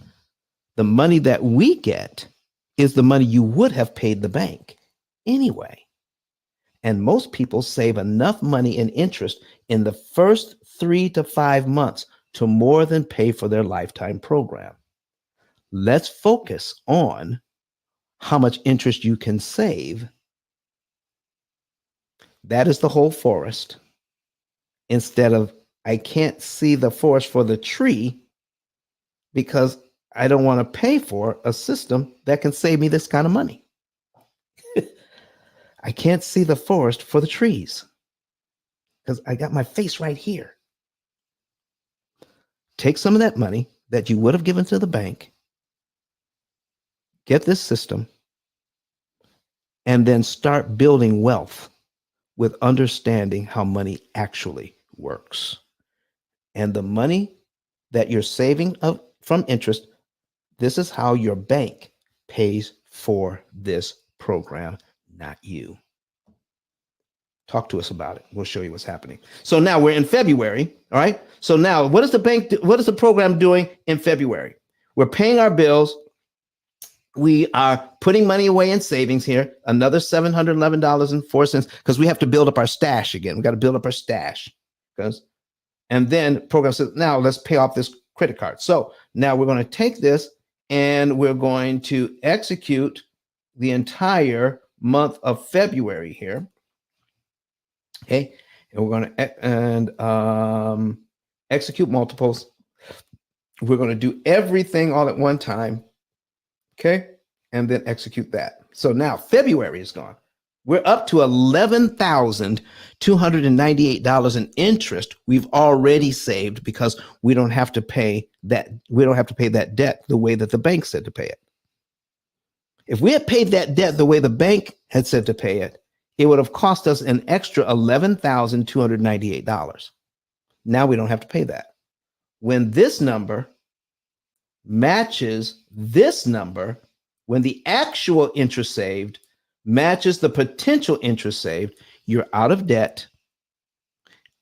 the money that we get is the money you would have paid the bank anyway. And most people save enough money in interest in the first 3 to 5 months to more than pay for their lifetime program. Let's focus on how much interest you can save. That is the whole forest. Instead of, I can't see the forest for the tree because I don't want to pay for a system that can save me this kind of money. I can't see the forest for the trees because I got my face right here. take some of that money that you would have given to the bank, get this system, and then start building wealth with understanding how money actually works. And the money that you're saving from interest, this is how your bank pays for this program, not you. Talk to us about it. We'll show you what's happening. So now we're in February. All right. So now what is the bank? What is the program doing in February? We're paying our bills. We are putting money away in savings here, another $711.04, because we have to build up our stash again. We got to build up our stash. And then program says, now let's pay off this credit card. So now we're going to take this and we're going to execute the entire month of February here. Okay. And we're going to execute multiples. We're going to do everything all at one time. Okay. And then execute that. So now February is gone. We're up to $11,298 in interest we've already saved because we don't have to pay that. We don't have to pay that debt the way that the bank said to pay it. If we had paid that debt the way the bank had said to pay it, it would have cost us an extra $11,298. Now we don't have to pay that. When this number matches this number, when the actual interest saved matches the potential interest saved, you're out of debt,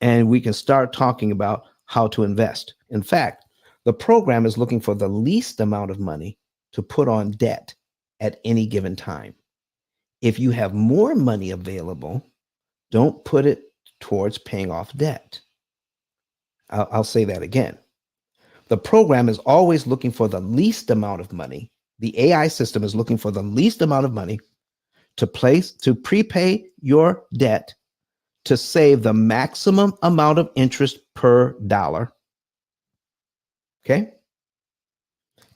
and we can start talking about how to invest. In fact, the program is looking for the least amount of money to put on debt at any given time. If you have more money available, don't put it towards paying off debt. I'll say that again. The program is always looking for the least amount of money. The AI system is looking for the least amount of money to prepay your debt to save the maximum amount of interest per dollar. Okay.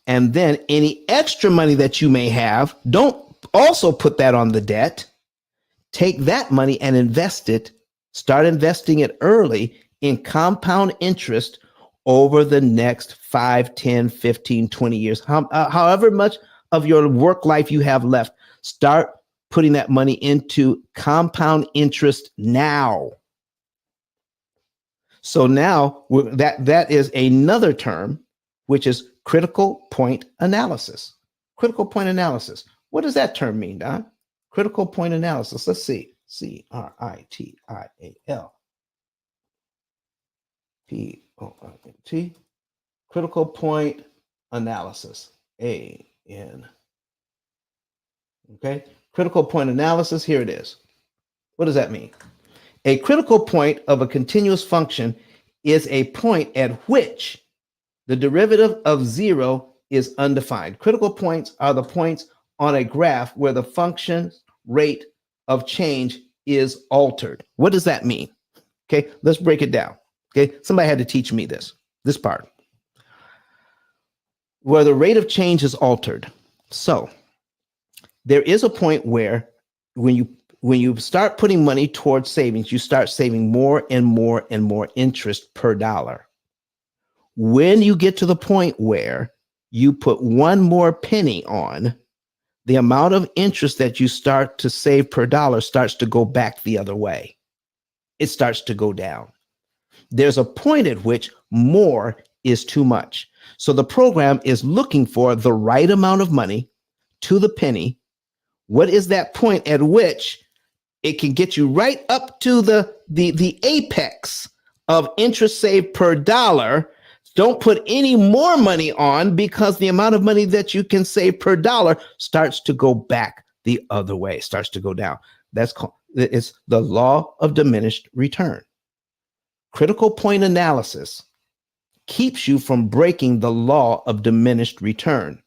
And then any extra money that you may have, don't also put that on the debt. Take that money and invest it. Start investing it early in compound interest over the next 5, 10, 15, 20 years. However much of your work life you have left, start putting that money into compound interest now. So now that is another term, which is critical point analysis. Critical point analysis. What does that term mean, Don? Critical point analysis. Let's see. CRITIAL. POINT. Critical point analysis. AN. Okay. Critical point analysis. Here it is. What does that mean? A critical point of a continuous function is a point at which the derivative of 0 is undefined. Critical points are the points on a graph where the function's rate of change is altered. What does that mean? Okay, let's break it down. Okay, somebody had to teach me this part. Where the rate of change is altered. So there is a point where when you start putting money towards savings, you start saving more and more and more interest per dollar. When you get to the point where you put one more penny on, the amount of interest that you start to save per dollar starts to go back the other way. It starts to go down. There's a point at which more is too much. So the program is looking for the right amount of money to the penny. What is that point at which it can get you right up to the apex of interest saved per dollar? Don't put any more money on, because the amount of money that you can save per dollar starts to go back the other way, starts to go down. It's the law of diminished return. Critical point analysis keeps you from breaking the law of diminished return,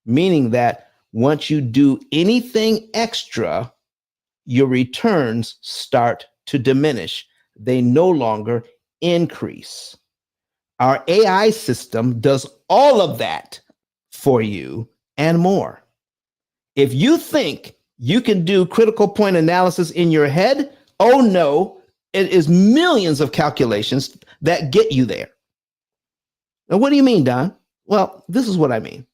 meaning that once you do anything extra, your returns start to diminish. They no longer increase. Our AI system does all of that for you and more. If you think you can do critical point analysis in your head, oh no, it is millions of calculations that get you there. Now, what do you mean, Don? Well, this is what I mean.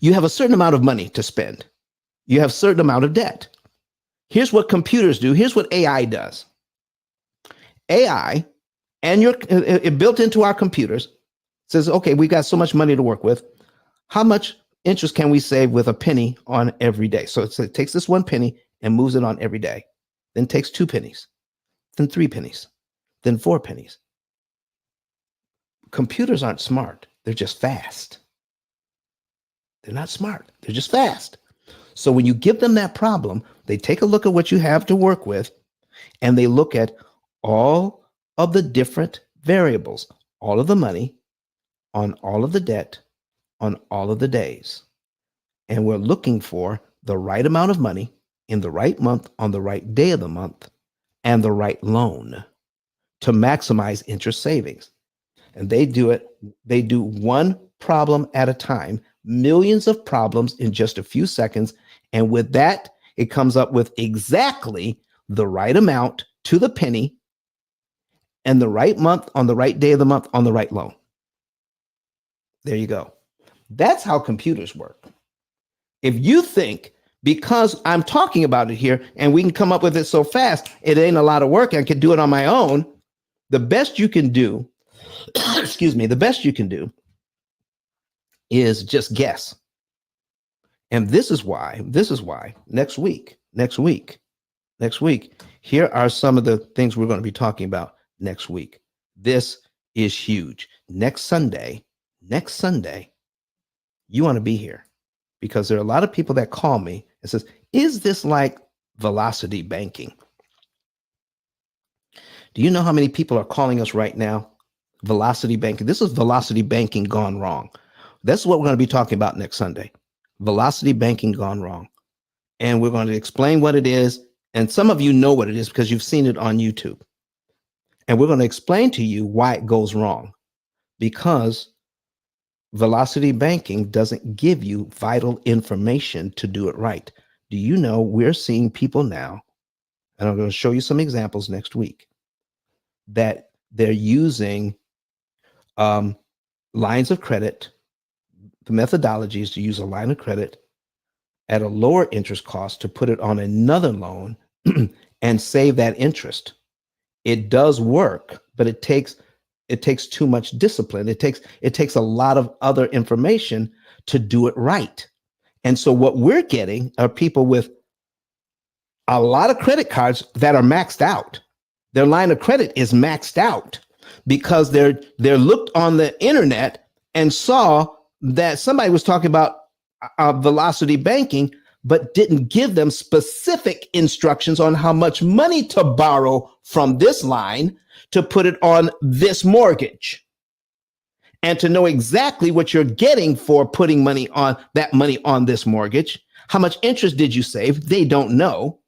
You have a certain amount of money to spend. You have a certain amount of debt. Here's what computers do. Here's what AI does. AI and it built into our computers says, okay, we got so much money to work with. How much interest can we save with a penny on every day? So it takes this one penny and moves it on every day. Then takes 2 pennies, then 3 pennies, then 4 pennies. Computers aren't smart. They're just fast. They're not smart. They're just fast. So when you give them that problem, they take a look at what you have to work with, and they look at all of the different variables, all of the money, on all of the debt, on all of the days. And we're looking for the right amount of money in the right month, on the right day of the month, and the right loan to maximize interest savings. And they do one problem at a time, millions of problems in just a few seconds. And with that, it comes up with exactly the right amount to the penny and the right month on the right day of the month on the right loan. There you go. That's how computers work. If you think because I'm talking about it here and we can come up with it so fast, it ain't a lot of work, I can do it on my own, the best you can do, the best you can do is just guess. And this is why next week, here are some of the things we're going to be talking about next week. This is huge. Next Sunday, you want to be here because there are a lot of people that call me and says, is this like velocity banking? Do you know how many people are calling us right now? Velocity banking. This is velocity banking gone wrong. That's what we're going to be talking about next Sunday. Velocity banking gone wrong. And we're going to explain what it is. And some of you know what it is because you've seen it on YouTube. And we're going to explain to you why it goes wrong. Because velocity banking doesn't give you vital information to do it right. Do you know we're seeing people now, and I'm going to show you some examples next week, that they're using lines of credit. The methodology is to use a line of credit at a lower interest cost to put it on another loan and save that interest. It does work, but it takes too much discipline. It takes a lot of other information to do it right. And so what we're getting are people with a lot of credit cards that are maxed out. Their line of credit is maxed out because they're looked on the internet and saw that somebody was talking about velocity banking, but didn't give them specific instructions on how much money to borrow from this line to put it on this mortgage, and to know exactly what you're getting for putting money on this mortgage. How much interest did you save? They don't know.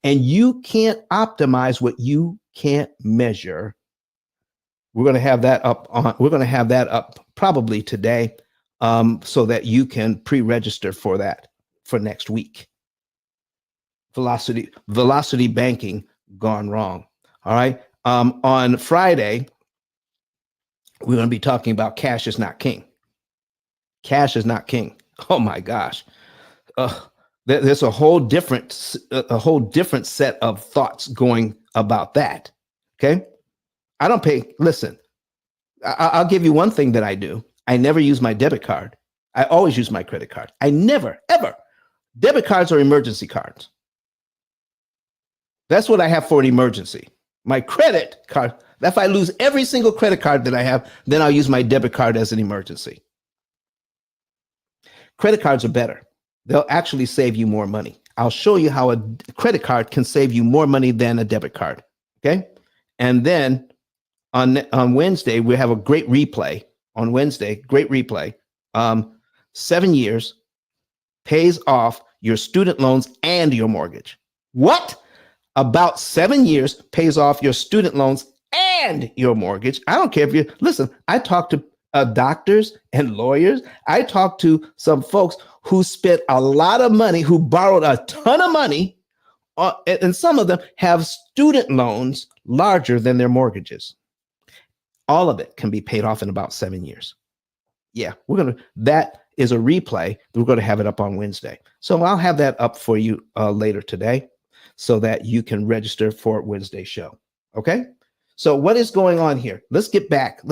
And you can't optimize what you can't measure. We're going to have that up probably today, so that you can pre-register for that for next week. Velocity banking gone wrong. All right. On Friday, we're going to be talking about cash is not king. Cash is not king. Oh my gosh. There's a whole different set of thoughts going about that. Okay. Listen, I'll give you one thing that I do. I never use my debit card. I always use my credit card. I never, ever. Debit cards are emergency cards. That's what I have for an emergency. My credit card, if I lose every single credit card that I have, then I'll use my debit card as an emergency. Credit cards are better. They'll actually save you more money. I'll show you how a credit card can save you more money than a debit card. Okay. And then on Wednesday, we have a great replay. On Wednesday, great replay. 7 years pays off your student loans and your mortgage. What? About 7 years pays off your student loans and your mortgage. I don't care if you listen. I talk to doctors and lawyers. I talk to some folks who spent a lot of money, who borrowed a ton of money, and some of them have student loans larger than their mortgages. all of it can be paid off in about 7 years. Yeah, that is a replay. We're going to have it up on Wednesday. So I'll have that up for you later today so that you can register for Wednesday's show. Okay. So what is going on here? Let's get back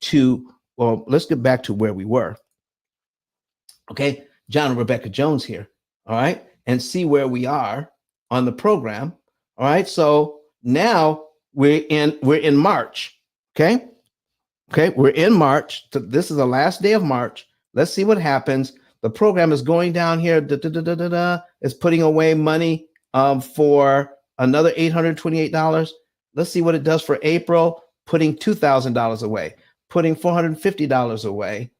to where we were. Okay. John and Rebecca Jones here. All right. And see where we are on the program. All right. So now we're in March. Okay. Okay, we're in March. This is the last day of March. Let's see what happens. The program is going down here. It's putting away money for another $828. Let's see what it does for April. Putting $2,000 away. Putting $450 away.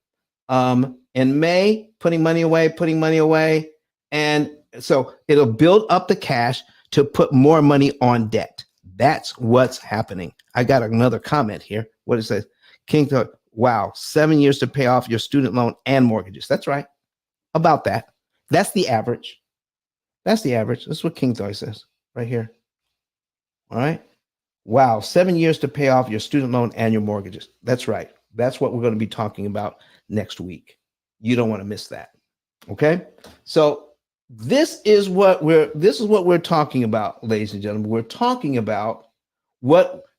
In May, putting money away. And so it'll build up the cash to put more money on debt. That's what's happening. I got another comment here. What it says. King thought, wow, 7 years to pay off your student loan and mortgages. That's right. About that. That's the average. That's what King Thought says right here. All right. Wow, 7 years to pay off your student loan and your mortgages. That's right. That's what we're going to be talking about next week. You don't want to miss that. Okay. So this is what we're talking about, ladies and gentlemen. We're talking about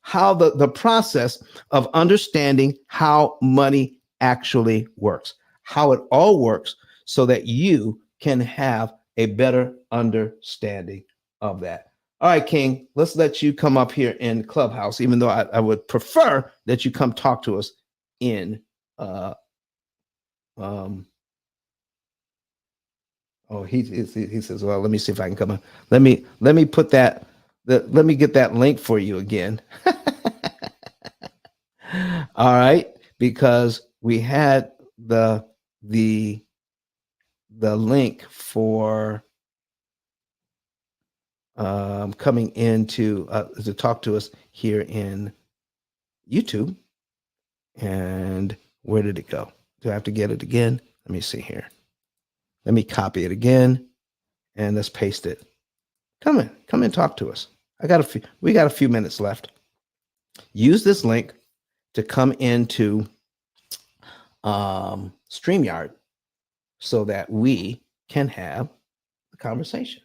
how the process of understanding how money actually works, how it all works so that you can have a better understanding of that. All right, King, let's let you come up here in Clubhouse, even though I would prefer that you come talk to us in he says, well, let me see if I can come on. Let me put that let me get that link for you again. All right, because we had the link for coming in to talk to us here in YouTube. And where did it go? Do I have to get it again? Let me see here. Let me copy it again and let's paste it. Come in, talk to us. We got a few minutes left. Use this link to come into StreamYard so that we can have a conversation.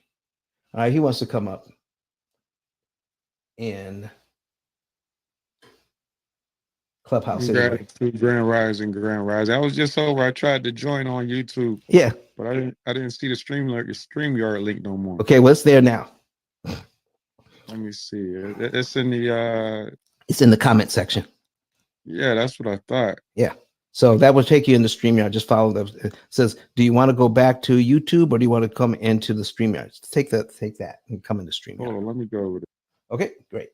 All right, he wants to come up in Clubhouse anyway. Grand Rising. I was just over. I tried to join on YouTube. Yeah, but I didn't see the StreamYard link no more. Okay, what's there now? Let me see. It's in the It's in the comment section. Yeah, that's what I thought. Yeah. So that will take you into StreamYard. Just follow them. It says, do you want to go back to YouTube or do you want to come into the StreamYard? Take that and come into StreamYard. Hold on, let me go over there. Okay, great.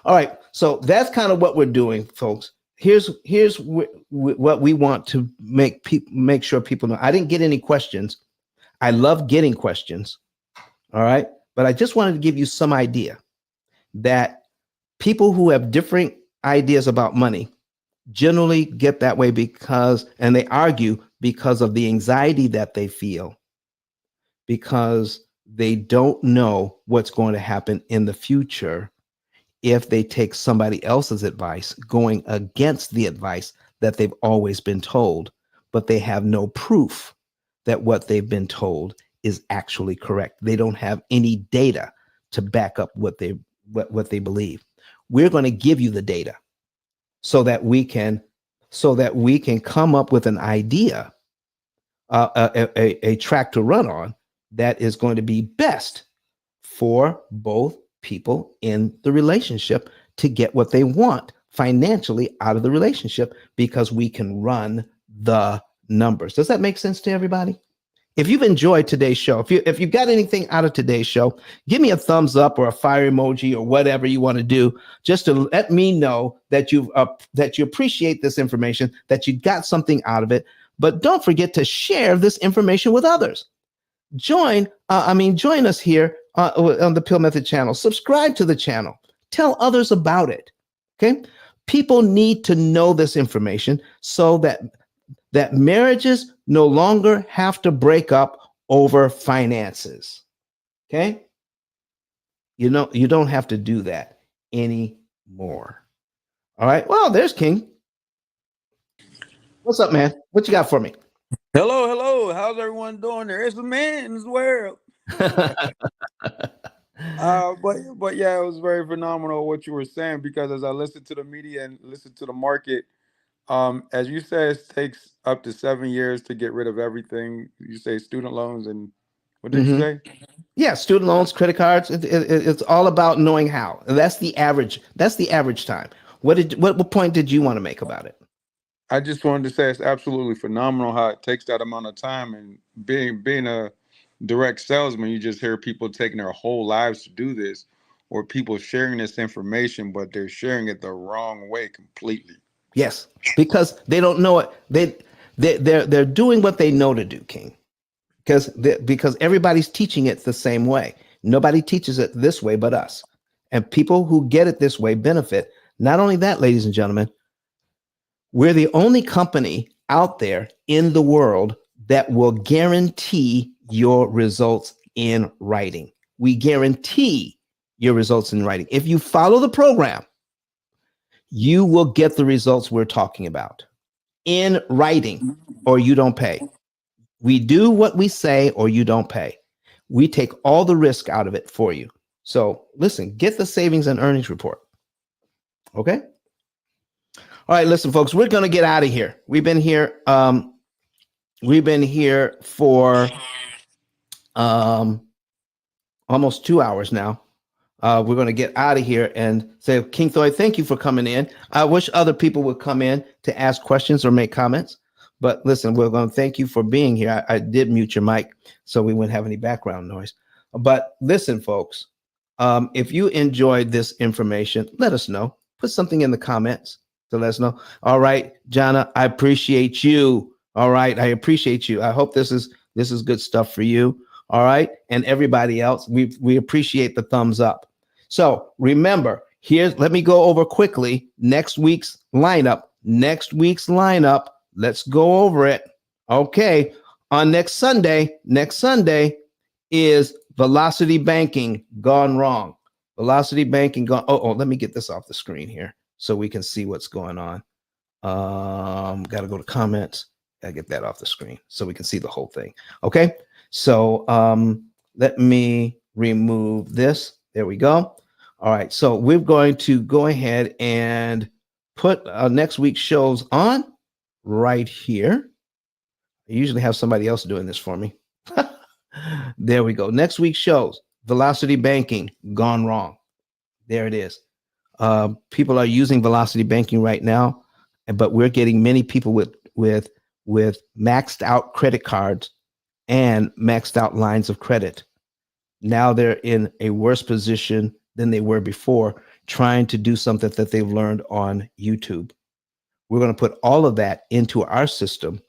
All right. So that's kind of what we're doing, folks. Here's what we want to make sure people know. I didn't get any questions. I love getting questions. All right. But I just wanted to give you some idea that people who have different ideas about money generally get that way and they argue because of the anxiety that they feel, because they don't know what's going to happen in the future if they take somebody else's advice, going against the advice that they've always been told, but they have no proof that what they've been told is actually correct. They don't have any data to back up what they believe. We're going to give you the data so that we can come up with an idea, a track to run on that is going to be best for both people in the relationship to get what they want financially out of the relationship, because we can run the numbers. Does that make sense to everybody? If you've enjoyed today's show, if you got anything out of today's show, give me a thumbs up or a fire emoji or whatever you want to do, just to let me know that you appreciate this information, that you got something out of it. But don't forget to share this information with others. Join us here on the P.I.L.L Method channel. Subscribe to the channel. Tell others about it. Okay, people need to know this information so that marriages no longer have to break up over finances. Okay? You don't have to do that anymore. All right. Well, there's King. What's up, man? What you got for me? Hello, hello. How's everyone doing there? It's a man's world. But yeah, it was very phenomenal what you were saying, because as I listened to the media and listened to the market, as you said, it takes up to 7 years to get rid of everything. You say student loans and what did you say? Yeah, student loans, credit cards. It's all about knowing how. And that's the average. That's the average time. What point did you want to make about it? I just wanted to say it's absolutely phenomenal how it takes that amount of time, and being a direct salesman, you just hear people taking their whole lives to do this, or people sharing this information, but they're sharing it the wrong way completely. Yes, because they don't know it. They're doing what they know to do, King. Because everybody's teaching it the same way. Nobody teaches it this way but us. And people who get it this way benefit. Not only that, ladies and gentlemen, we're the only company out there in the world that will guarantee your results in writing. We guarantee your results in writing. If you follow the program, you will get the results we're talking about in writing, or you don't pay. We do what we say, or you don't pay. We take all the risk out of it for you. So listen, get the savings and earnings report. Okay. All right, listen, folks, we're going to get out of here. We've been here for almost 2 hours now. We're going to get out of here and say, King Thoy, thank you for coming in. I wish other people would come in to ask questions or make comments. But listen, we're going to thank you for being here. I did mute your mic so we wouldn't have any background noise. But listen, folks, if you enjoyed this information, let us know. Put something in the comments to let us know. All right, Jana, I appreciate you. All right, I appreciate you. I hope this is good stuff for you. All right, and everybody else, we appreciate the thumbs up. So remember, let me go over quickly next week's lineup. Let's go over it. Okay, on next Sunday is Velocity Banking gone wrong. Velocity Banking gone. Oh, let me get this off the screen here so we can see what's going on. Got to go to comments. Got to get that off the screen so we can see the whole thing. Okay, so let me remove this. There we go. All right, so we're going to go ahead and put next week's shows on right here. I usually have somebody else doing this for me. There we go. Next week's shows, Velocity Banking gone wrong. There it is. People are using Velocity Banking right now, but we're getting many people with maxed out credit cards and maxed out lines of credit. Now they're in a worse position than they were before, trying to do something that they've learned on YouTube. We're going to put all of that into our system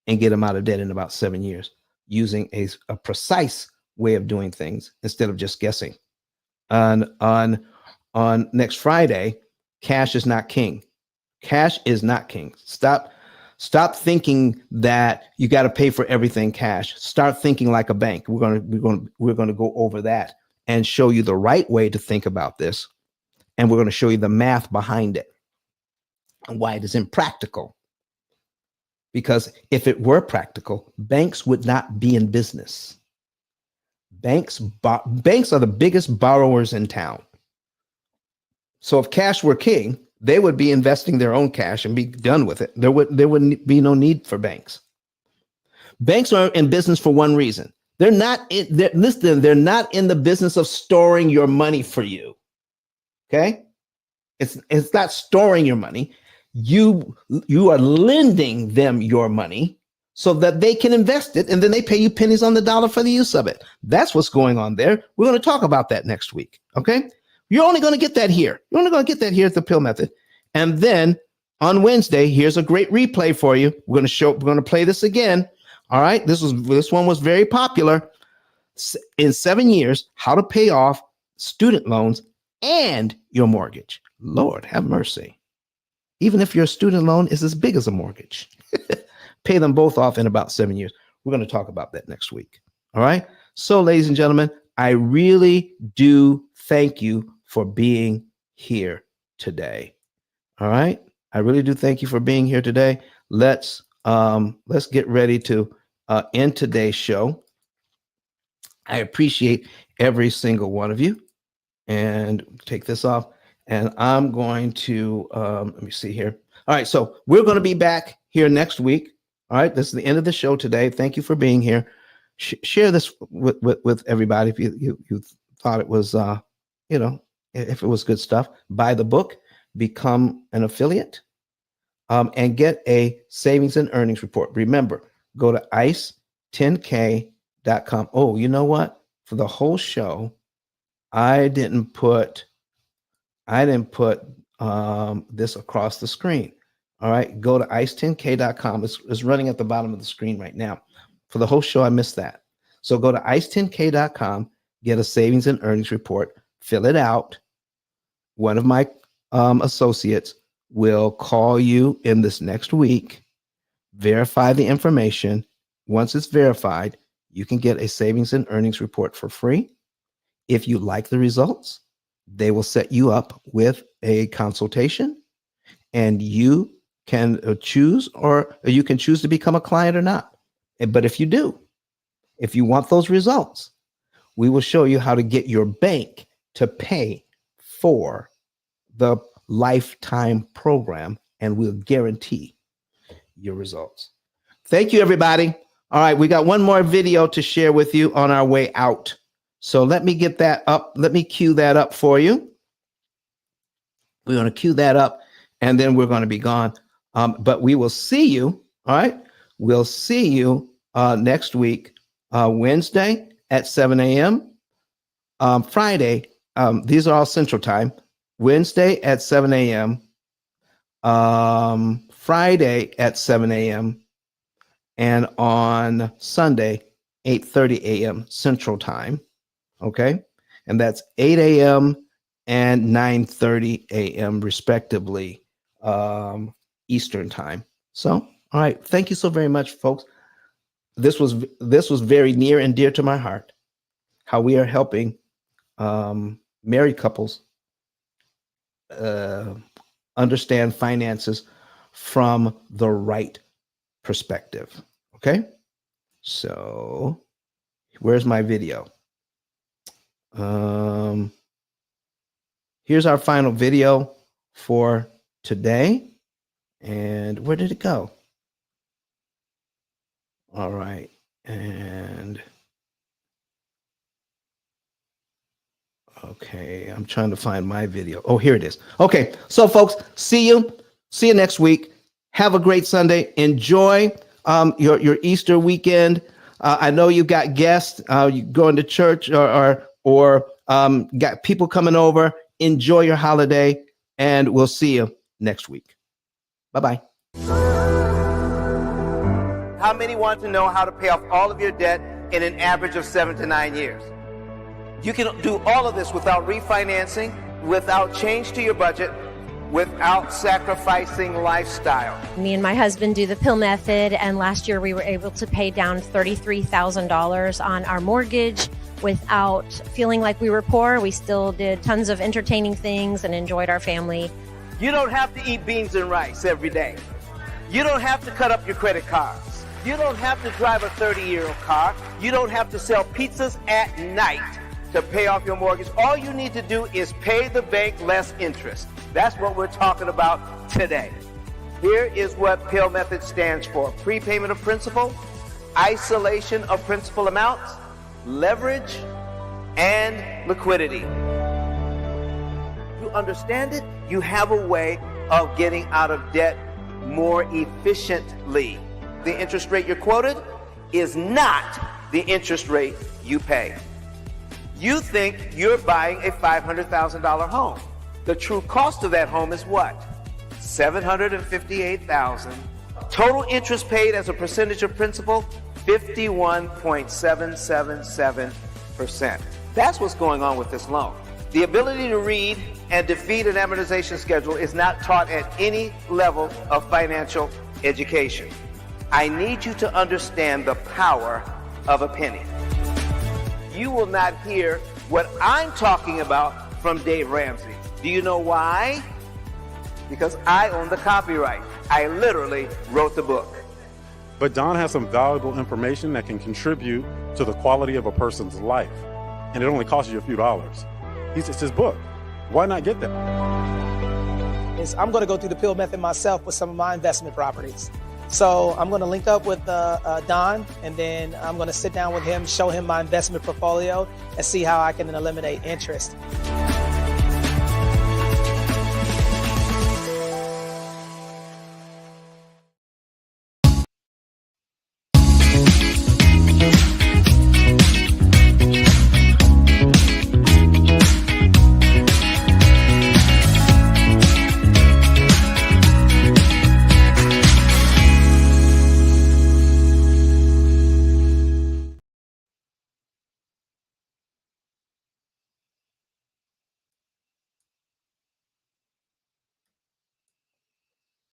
and get them out of debt in about 7 years using a precise way of doing things instead of just guessing. On next Friday, cash is not king. Cash is not king. Stop thinking that you got to pay for everything cash. Start thinking like a bank. We're going to go over that and show you the right way to think about this. And we're going to show you the math behind it and why it is impractical. Because if it were practical, banks would not be in business. Banks are the biggest borrowers in town. So if cash were king, they would be investing their own cash and be done with it. There wouldn't be no need for banks. Banks are in business for one reason. They're not in the business of storing your money for you. Okay? It's not storing your money. You are lending them your money so that they can invest it, and then they pay you pennies on the dollar for the use of it. That's what's going on there. We're going to talk about that next week. Okay? You're only going to get that here. You're only going to get that here at the P.I.L.L Method. And then on Wednesday, here's a great replay for you. We're going to play this again. All right. This one was very popular. In 7 years, how to pay off student loans and your mortgage. Lord have mercy. Even if your student loan is as big as a mortgage, pay them both off in about 7 years. We're going to talk about that next week. All right. So, ladies and gentlemen, I really do thank you for being here today. All right. I really do thank you for being here today. Let's get ready to end today's show. I appreciate every single one of you. And take this off. And I'm going to let me see here. All right. So we're going to be back here next week. All right. This is the end of the show today. Thank you for being here. Share this with everybody if you thought it was if it was good stuff. Buy the book, become an affiliate, and get a savings and earnings report. Remember, go to ice10k.com. Oh, you know what? For the whole show, I didn't put this across the screen. All right, go to ice10k.com. It's running at the bottom of the screen right now. For the whole show, I missed that. So go to ice10k.com, get a savings and earnings report, fill it out. One of my associates will call you in this next week, verify the information. Once it's verified, you can get a savings and earnings report for free. If you like the results, they will set you up with a consultation, and you can choose, or you can choose to become a client or not. But if you want those results, we will show you how to get your bank to pay for the lifetime program, and we'll guarantee your results. Thank you, everybody. All right, we got one more video to share with you on our way out. So let me get that up. Let me cue that up for you. We're going to cue that up, and then we're going to be gone. But we will see you. All right. We'll see you next week, Wednesday at 7 a.m. Friday. These are all Central Time. Wednesday at 7 a.m. Friday at 7 a.m. and on Sunday, 8:30 a.m. Central Time. Okay. And that's 8 a.m. and 9:30 a.m. respectively, Eastern Time. So, all right. Thank you so very much, folks. This was very near and dear to my heart, how we are helping married couples understand finances from the right perspective. Okay. So where's my video? Here's our final video for today. And where did it go? All right. And okay, I'm trying to find my video. Oh, here it is. Okay. So folks, see you next week. Have a great Sunday. Enjoy your Easter weekend. I know you got guests, you going to church or got people coming over. Enjoy your holiday, and we'll see you next week. Bye-bye. How many want to know how to pay off all of your debt in an average of 7 to 9 years? You can do all of this without refinancing, without change to your budget, without sacrificing lifestyle. Me and my husband do the P.I.L.L method, and last year we were able to pay down $33,000 on our mortgage without feeling like we were poor. We still did tons of entertaining things and enjoyed our family. You don't have to eat beans and rice every day. You don't have to cut up your credit cards. You don't have to drive a 30-year-old car. You don't have to sell pizzas at night to pay off your mortgage. All you need to do is pay the bank less interest. That's what we're talking about today. Here is what P.I.L.L method stands for: prepayment of principal, isolation of principal amounts, leverage, and liquidity. You understand it? You have a way of getting out of debt more efficiently. The interest rate you're quoted is not the interest rate you pay. You think you're buying a $500,000 home. The true cost of that home is what? $758,000. Total interest paid as a percentage of principal, 51.777%. That's what's going on with this loan. The ability to read and defeat an amortization schedule is not taught at any level of financial education. I need you to understand the power of a penny. You will not hear what I'm talking about from Dave Ramsey. Do you know why? because I own the copyright. I literally wrote the book. But Don has some valuable information that can contribute to the quality of a person's life. And it only costs you a few dollars. It's his book. Why not get that? I'm going to go through the P.I.L.L method myself with some of my investment properties. So I'm going to link up with Don, and then I'm going to sit down with him, show him my investment portfolio, and see how I can eliminate interest.